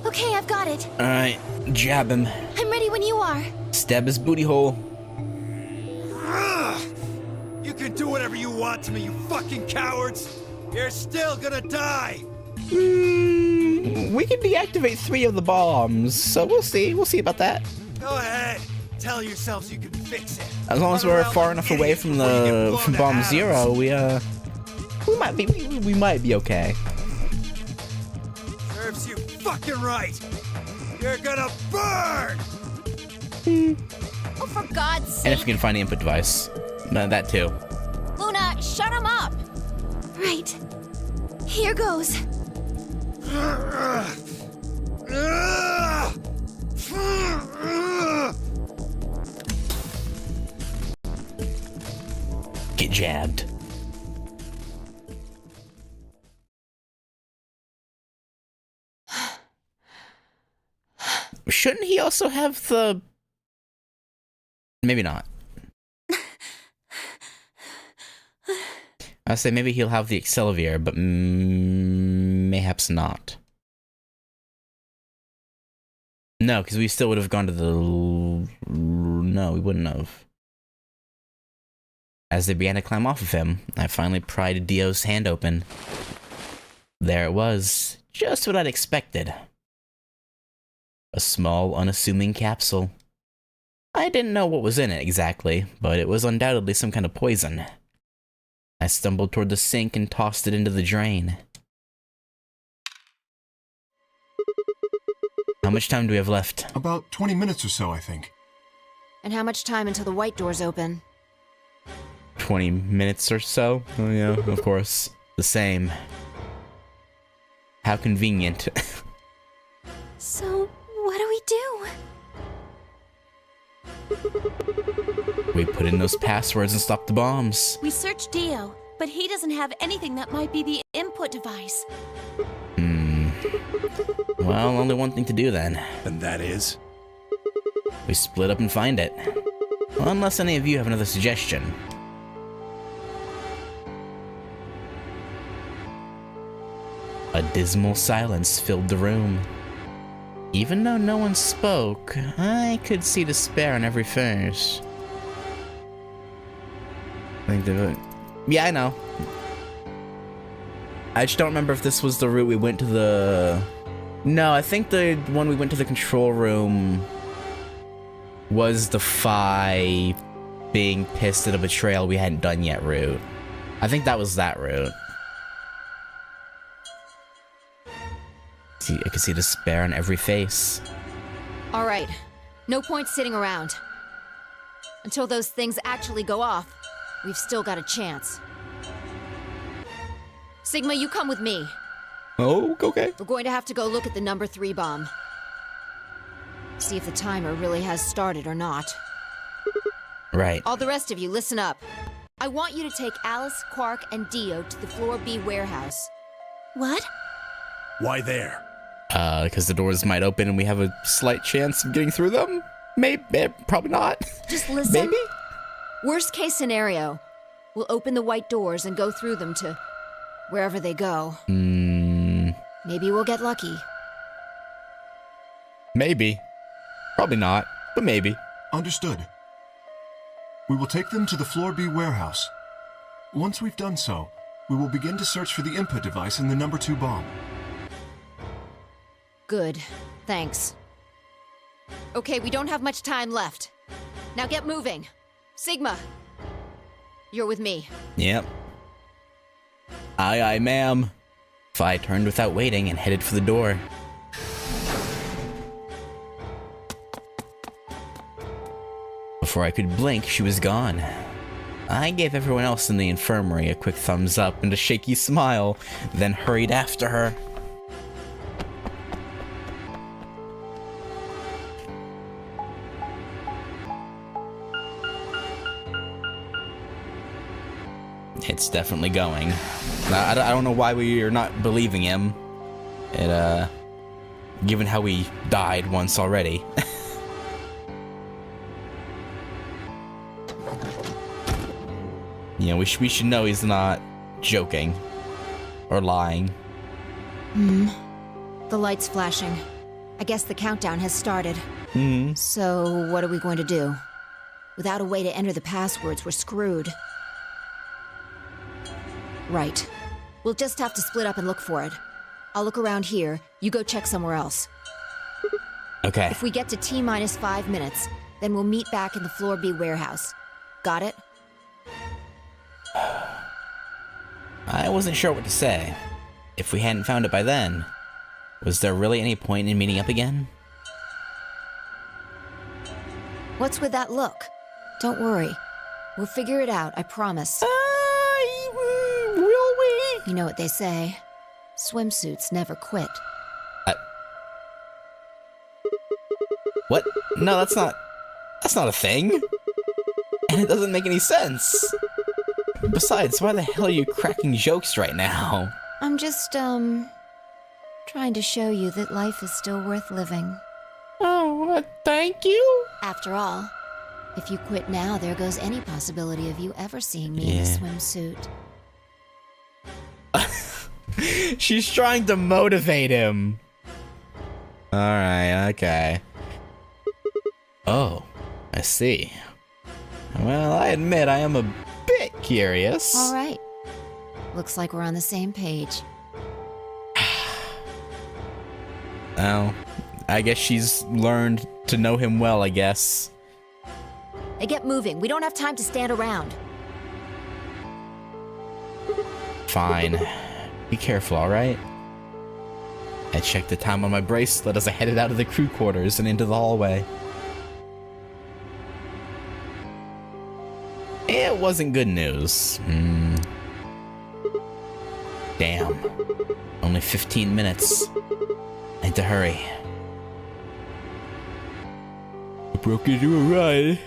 Okay, I've got it. Alright, jab him. I'm ready when you are. Stab his booty hole. You can do whatever you want to me, you fucking cowards! You're still gonna die! We can deactivate 3 of the bombs, so we'll see. We'll see about that. Go ahead. Tell yourselves you can fix it. As long as we're far enough away from bomb 0, we might be okay. Serves you fucking right. You're gonna burn. Oh, for God's sake! And if we can find the input device, that too. Luna, shut him up! Right. Here goes. Get jabbed. Shouldn't he also have the... Maybe not. I'll say maybe he'll have the Accelerator, but mayhaps not. No, because we still would have gone to the... No, we wouldn't have. As they began to climb off of him, I finally pried Dio's hand open. There it was, just what I'd expected. A small, unassuming capsule. I didn't know what was in it exactly, but it was undoubtedly some kind of poison. I stumbled toward the sink and tossed it into the drain. How much time do we have left? About 20 minutes or so, I think. And how much time until the white doors open? 20 minutes or so? Oh yeah, of course. The same. How convenient. So, what do we do? We put in those passwords and stopped the bombs. We searched Dio, but he doesn't have anything that might be the input device. Well, only one thing to do then. And that is? We split up and find it. Well, unless any of you have another suggestion. A dismal silence filled the room. Even though no one spoke, I could see despair on every face. Yeah, I know. I just don't remember if this was the route we went to the... No, I think the one we went to the control room was the Phi being pissed at a betrayal we hadn't done yet route. I think that was that route. See, I could see despair on every face. All right, no point sitting around. Until those things actually go off, we've still got a chance. Sigma, you come with me. Oh, okay. We're going to have to go look at the number 3 bomb. See if the timer really has started or not. Right. All the rest of you, listen up. I want you to take Alice, Quark, and Dio to the Floor B warehouse. What? Why there? Because the doors might open and we have a slight chance of getting through them? Maybe, probably not. Just listen. Maybe? Worst case scenario, we'll open the white doors and go through them to wherever they go. Maybe we'll get lucky. Maybe. Probably not, but maybe. Understood. We will take them to the Floor B warehouse. Once we've done so, we will begin to search for the input device in the number 2 bomb. Good. Thanks. Okay, we don't have much time left. Now get moving. Sigma, you're with me. Yep. Aye, ma'am. Phi turned without waiting and headed for the door. Before I could blink, she was gone. I gave everyone else in the infirmary a quick thumbs up and a shaky smile, then hurried after her. It's definitely going. I don't know why we are not believing him. Given how we died once already. You know, we should know he's not joking or lying. The light's flashing. I guess the countdown has started. So, what are we going to do? Without a way to enter the passwords, we're screwed. Right. We'll just have to split up and look for it. I'll look around here, you go check somewhere else. Okay. If we get to T-minus 5 minutes, then we'll meet back in the Floor B warehouse. Got it? I wasn't sure what to say. If we hadn't found it by then, was there really any point in meeting up again? What's with that look? Don't worry. We'll figure it out, I promise. Will we? You know what they say. Swimsuits never quit. What? No, that's not a thing. And it doesn't make any sense. Besides, why the hell are you cracking jokes right now? I'm just, trying to show you that life is still worth living. Oh, thank you? After all, if you quit now, there goes any possibility of you ever seeing me in a swimsuit. She's trying to motivate him. Alright, okay. Oh, I see. Well, I admit I am a bit curious. All right. Looks like we're on the same page. Oh, I guess she's learned to know him well, I guess. Hey, get moving. We don't have time to stand around. Fine. Be careful, alright? I checked the time on my bracelet as I headed out of the crew quarters and into the hallway. It wasn't good news. Damn. Only 15 minutes. I had to hurry. I broke into a ride.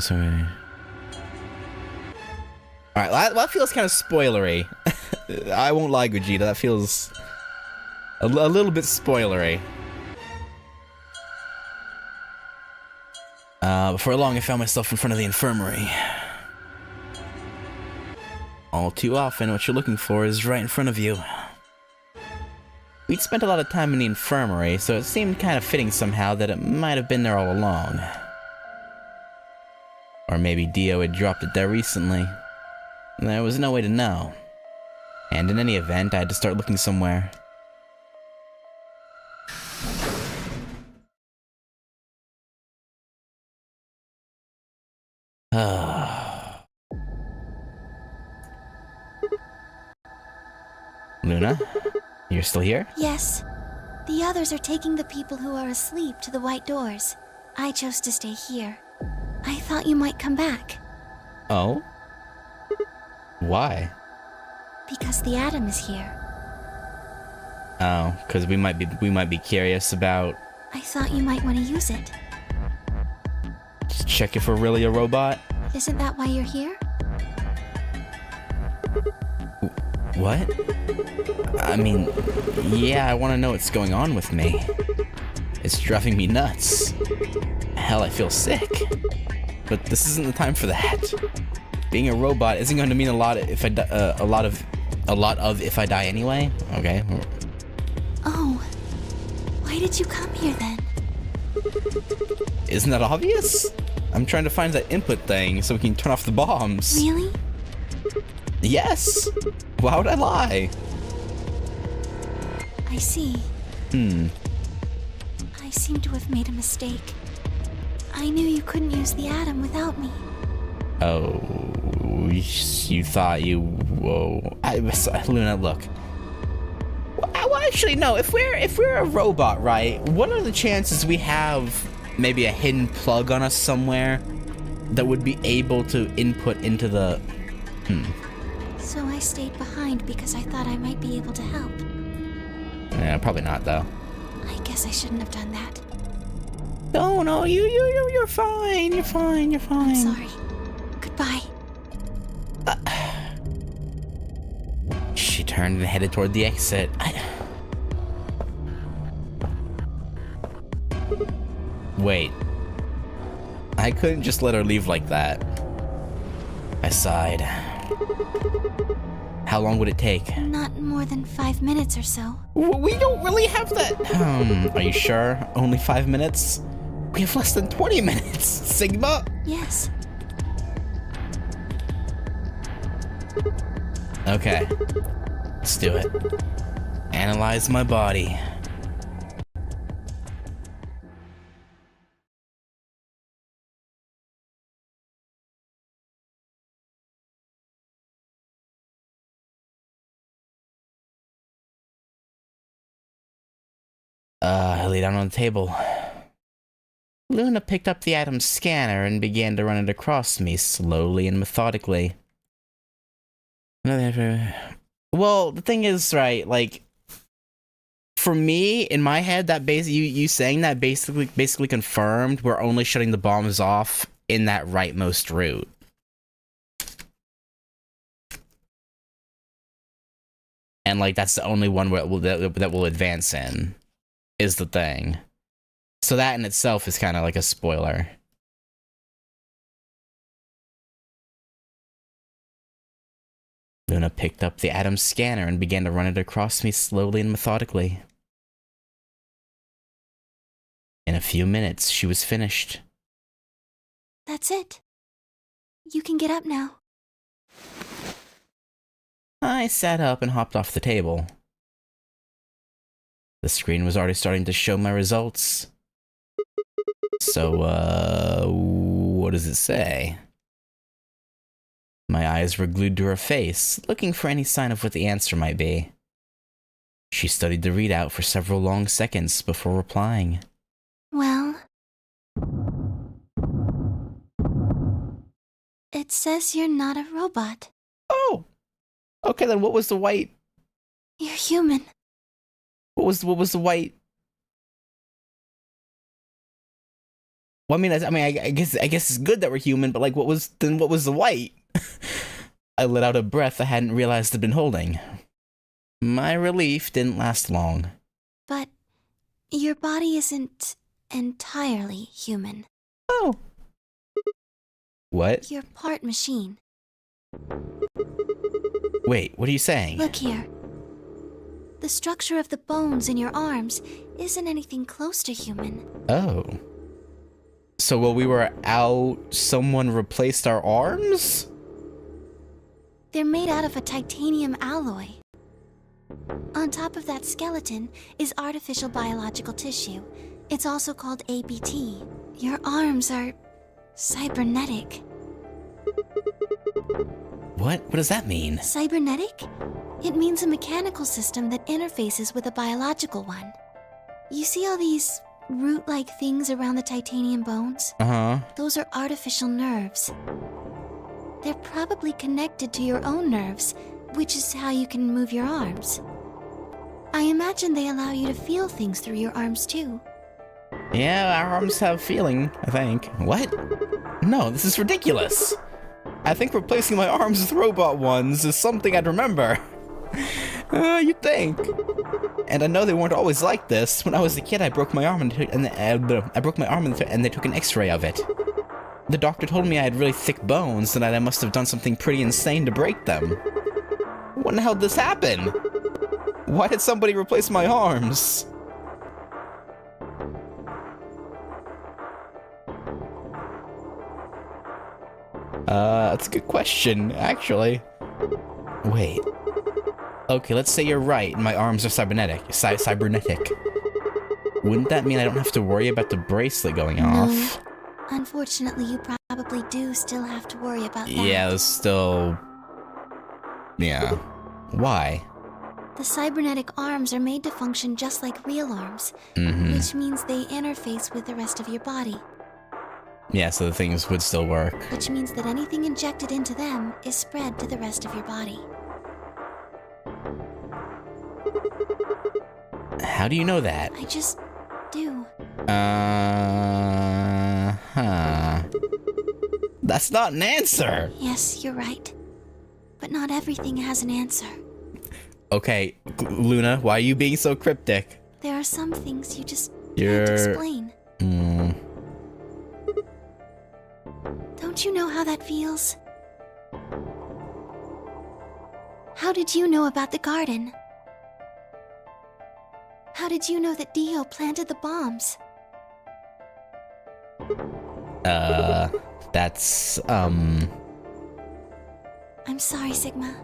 Sorry. Alright, that feels kind of spoilery. I won't lie, Gogeta, that feels a little bit spoilery. Before long, I found myself in front of the infirmary. All too often, what you're looking for is right in front of you. We'd spent a lot of time in the infirmary, so it seemed kind of fitting somehow that it might have been there all along. Or maybe Dio had dropped it there recently. There was no way to know. And in any event, I had to start looking somewhere. Luna, you're still here? Yes. The others are taking the people who are asleep to the white doors. I chose to stay here. I thought you might come back. Oh? Why? Because the atom is here. Oh, because we might be curious about... I thought you might want to use it. Just check if we're really a robot? Isn't that why you're here? What? I mean, yeah, I want to know what's going on with me. It's driving me nuts. Hell, I feel sick. But this isn't the time for that. Being a robot isn't going to mean a lot if I die anyway. Okay. Oh, why did you come here then? Isn't that obvious? I'm trying to find that input thing so we can turn off the bombs. Really? Yes. Why would I lie? I see. I seem to have made a mistake. I knew you couldn't use the atom without me. Oh, you thought you... Whoa. Luna, look. Well, actually, no. If we're a robot, right? What are the chances we have maybe a hidden plug on us somewhere that would be able to input into the... So I stayed behind because I thought I might be able to help. Yeah, probably not, though. I guess I shouldn't have done that. No, you're fine. You're fine. I'm sorry. Goodbye. She turned and headed toward the exit. Wait. I couldn't just let her leave like that. I sighed. How long would it take? Not more than 5 minutes or so. We don't really have that. Are you sure? Only 5 minutes? We have less than 20 minutes, Sigma. Yes. Okay. Let's do it. Analyze my body. I lay down on the table. Luna picked up the atom scanner and began to run it across me slowly and methodically. Well, the thing is, right, like, for me, in my head, that you saying that basically confirmed we're only shutting the bombs off in that rightmost route. And, like, that's the only one that will advance in, is the thing. So that in itself is kind of like a spoiler. Luna picked up the atom scanner and began to run it across me slowly and methodically. In a few minutes, she was finished. That's it. You can get up now. I sat up and hopped off the table. The screen was already starting to show my results. So, what does it say? My eyes were glued to her face, looking for any sign of what the answer might be. She studied the readout for several long seconds before replying. Well... It says you're not a robot. Oh! Okay, then what was the white... You're human. What was the white... Well, I guess it's good that we're human, but like, what was the white? I let out a breath I hadn't realized I'd been holding. My relief didn't last long. But your body isn't entirely human. Oh. What? You're part machine. Wait, what are you saying? Look here. The structure of the bones in your arms isn't anything close to human. Oh. So while we were out, someone replaced our arms? They're made out of a titanium alloy. On top of that skeleton is artificial biological tissue. It's also called ABT. Your arms are cybernetic. What? What does that mean? Cybernetic? It means a mechanical system that interfaces with a biological one. You see all these root-like things around the titanium bones? Uh-huh. Those are artificial nerves. They're probably connected to your own nerves, which is how you can move your arms. I imagine they allow you to feel things through your arms too. Yeah, our arms have feeling, I think. What? No, this is ridiculous. I think replacing my arms with robot ones is something I'd remember. You'd think. And I know they weren't always like this. When I was a kid, I broke my arm and they took an X-ray of it. The doctor told me I had really thick bones and that I must have done something pretty insane to break them. When the hell did this happen? Why did somebody replace my arms? That's a good question, actually. Wait. Okay, let's say you're right, and my arms are cybernetic. Wouldn't that mean I don't have to worry about the bracelet going off? Unfortunately, you probably do still have to worry about that. Yeah, it's still... Yeah. Why? The cybernetic arms are made to function just like real arms, which means they interface with the rest of your body. Yeah, so the things would still work. Which means that anything injected into them is spread to the rest of your body. How do you know that? I just do. That's not an answer! Yes, you're right. But not everything has an answer. Okay, Luna, why are you being so cryptic? There are some things you just can't explain. Don't you know how that feels? How did you know about the garden? How did you know that Dio planted the bombs? That's, I'm sorry, Sigma.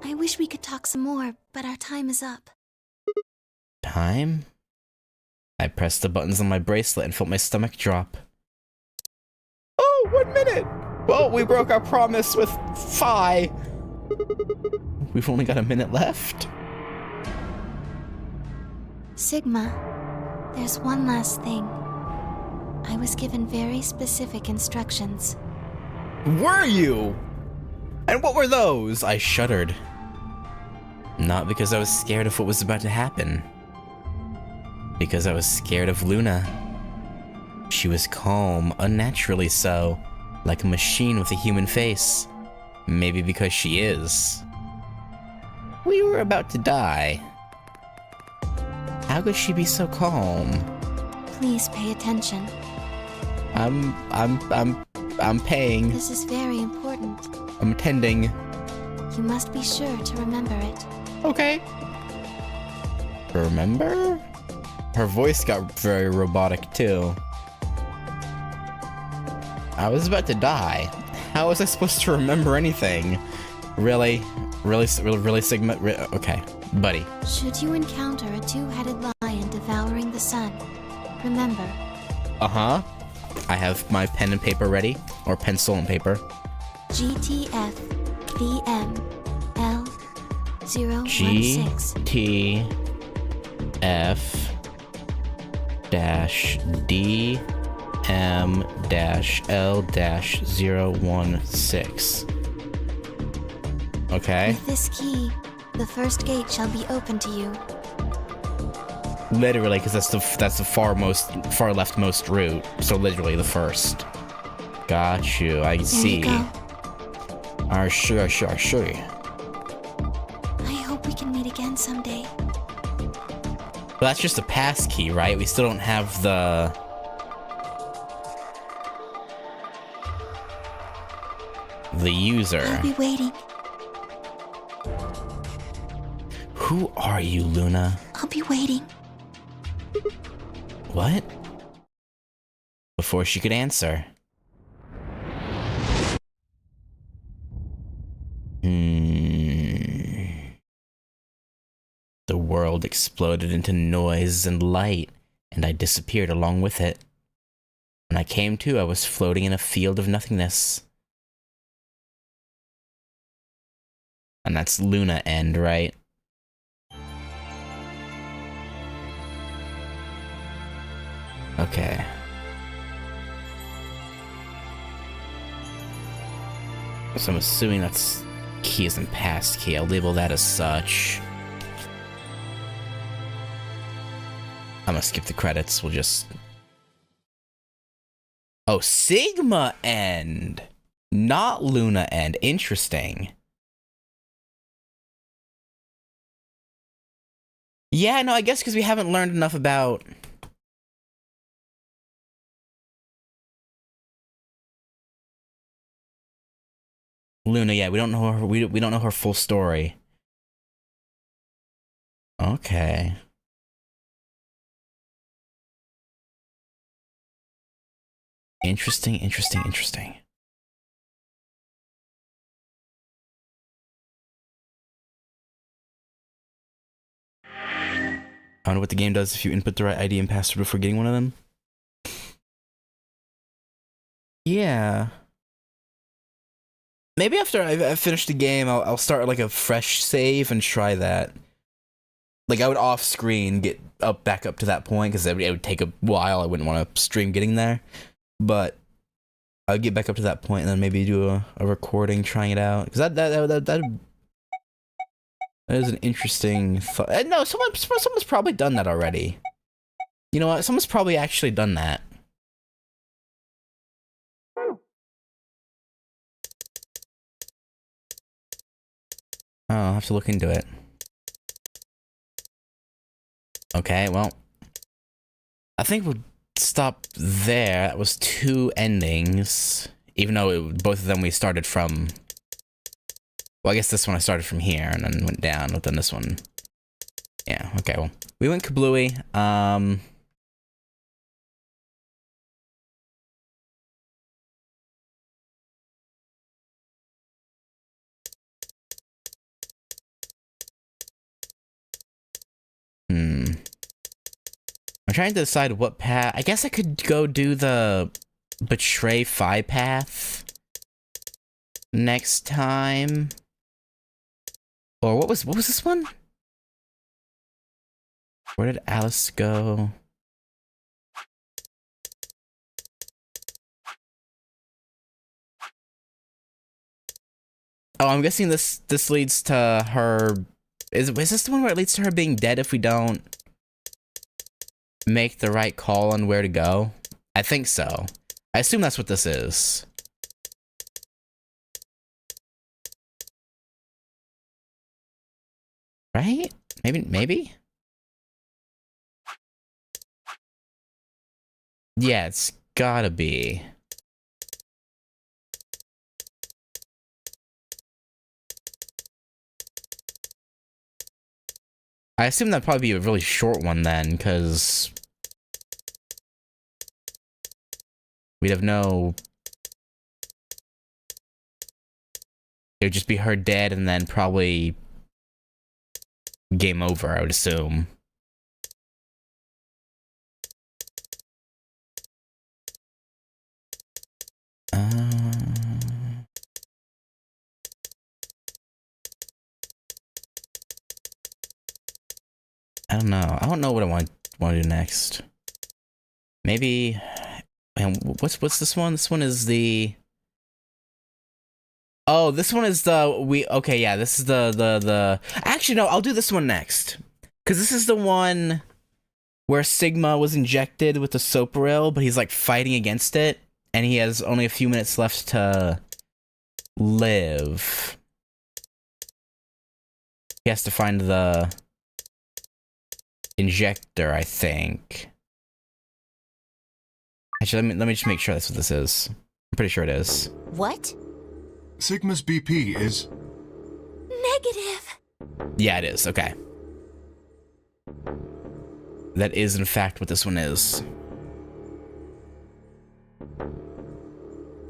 I wish we could talk some more, but our time is up. Time? I pressed the buttons on my bracelet and felt my stomach drop. Oh, 1 minute! Well, we broke our promise with Phi. We've only got a minute left. Sigma, there's one last thing. I was given very specific instructions. Were you? And what were those? I shuddered. Not because I was scared of what was about to happen. Because I was scared of Luna. She was calm, unnaturally so, like a machine with a human face. Maybe because she is. We were about to die. How could she be so calm? Please pay attention. I'm paying. This is very important. I'm attending. You must be sure to remember it. Okay. Remember? Her voice got very robotic too. I was about to die. How was I supposed to remember anything? Really? Really, Sigma? Okay, buddy. Should you encounter a two-headed lion devouring the sun, remember. Uh-huh. I have my pen and paper ready. Or pencil and paper. GTF VM L016. GTF D M L-016. Okay. With this key, the first gate shall be open to you. Literally, because that's the far leftmost route. So literally the first. Got you. I see. There you go. Sure. I hope we can meet again someday. But that's just a pass key, right? We still don't have the user. I'll be waiting. Who are you, Luna? I'll be waiting. What? Before she could answer. The world exploded into noise and light, and I disappeared along with it. When I came to, I was floating in a field of nothingness. And that's Luna end, right? Okay. So I'm assuming that's key isn't passkey. I'll label that as such. I'm gonna skip the credits. We'll just... Oh, Sigma end! Not Luna end. Interesting. Yeah, no, I guess because we haven't learned enough about... Luna, yeah, we don't know her. We don't know her full story. Okay. Interesting, interesting, interesting. I wonder what the game does if you input the right ID and password before getting one of them. Yeah. Maybe after I finish the game, I'll start like a fresh save and try that. Like I would off screen get back up to that point because it would take a while. I wouldn't want to stream getting there, but I'd get back up to that point and then maybe do a recording trying it out because that is an interesting thought. No, someone's probably done that already. You know what? Someone's probably actually done that. Oh, I'll have to look into it. Okay, well, I think we'll stop there. That was 2 endings, even though both of them we started from... Well, I guess this one I started from here and then went down, but then this one... Yeah, okay, well, we went kablooey. I'm trying to decide what path... I guess I could go do the Betray Phi path next time. Or what was this one? Where did Alice go? Oh, I'm guessing this leads to her... Is this the one where it leads to her being dead if we don't make the right call on where to go? I think so. I assume that's what this is. Right? Maybe? Yeah, it's gotta be. I assume that'd probably be a really short one then, because we'd have no... It would just be her dead and then probably game over, I would assume. I don't know. I don't know what I want to do next. Maybe... Man, what's this one? This one is the... Oh, this one is the... Okay, yeah, this is the... Actually, no, I'll do this one next. Because this is the one where Sigma was injected with the Soparil, but he's, like, fighting against it. And he has only a few minutes left to live. He has to find the injector, I think. Actually, let me just make sure that's what this is. I'm pretty sure it is. What? Sigma's BP is... Negative. Yeah, it is. Okay. That is, in fact, what this one is.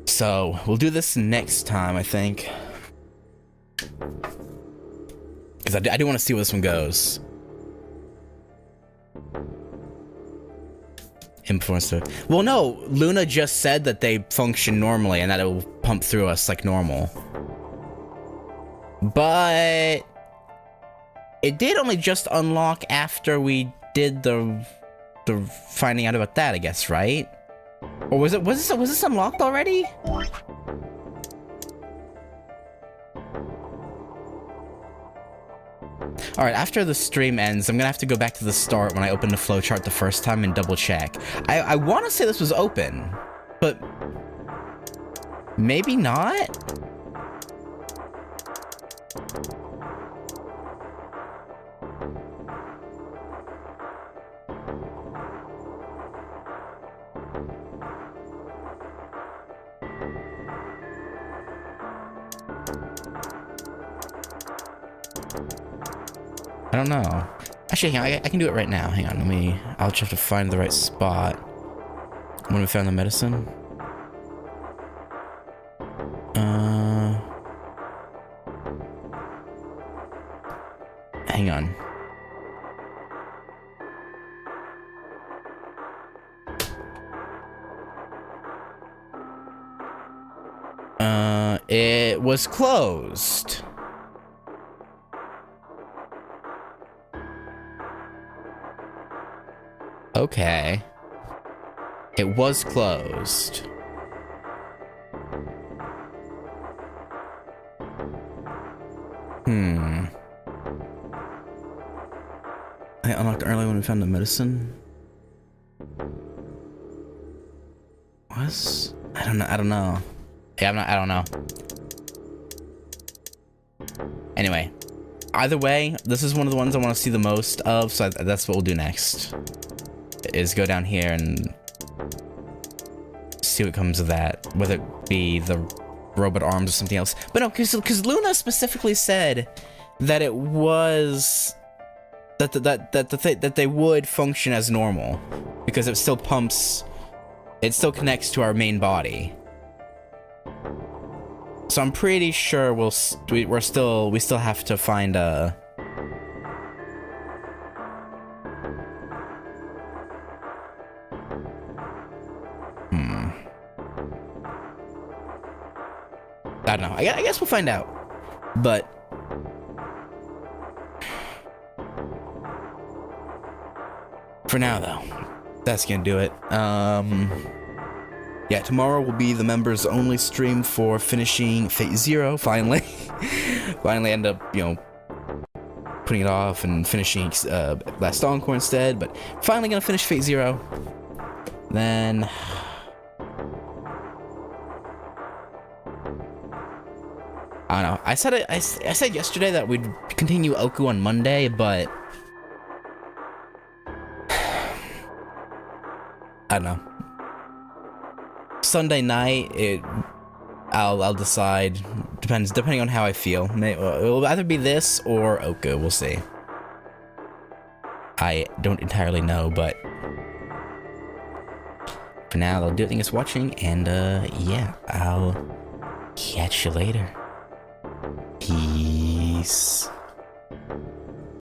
So, we'll do this next time, I think. Because I do want to see where this one goes. Influence. Well, no, Luna just said that they function normally and that it will pump through us like normal. But it did only just unlock after we did the the finding out about that, I guess, right? Or was this unlocked already? Alright, after the stream ends, I'm gonna have to go back to the start when I opened the flowchart the first time and double check. I want to say this was open, but maybe not? I don't know. Actually, hang on, I can do it right now. Hang on, I'll just have to find the right spot. When we found the medicine. Hang on. It was closed. Okay. It was closed. I unlocked early when we found the medicine. Was? I don't know. Yeah, I don't know. Anyway. Either way, this is one of the ones I want to see the most of, so that's what we'll do next. Is go down here and see what comes of that, whether it be the robot arms or something else. But no, because Luna specifically said that it was that they would function as normal because it still pumps, it still connects to our main body. So I'm pretty sure we still have to find a. I don't know. I guess we'll find out. But for now, though, that's gonna do it. Yeah, tomorrow will be the members only stream for finishing Fate Zero. Finally, end up, putting it off and finishing Last Encore instead. But finally gonna finish Fate Zero. Then. I don't know. I said yesterday that we'd continue Oku on Monday, but I don't know. Sunday night, I'll decide. Depending on how I feel. It'll either be this or Oku. We'll see. I don't entirely know, but for now, I'll do it. Thanks for watching, and yeah, I'll catch you later. Peace.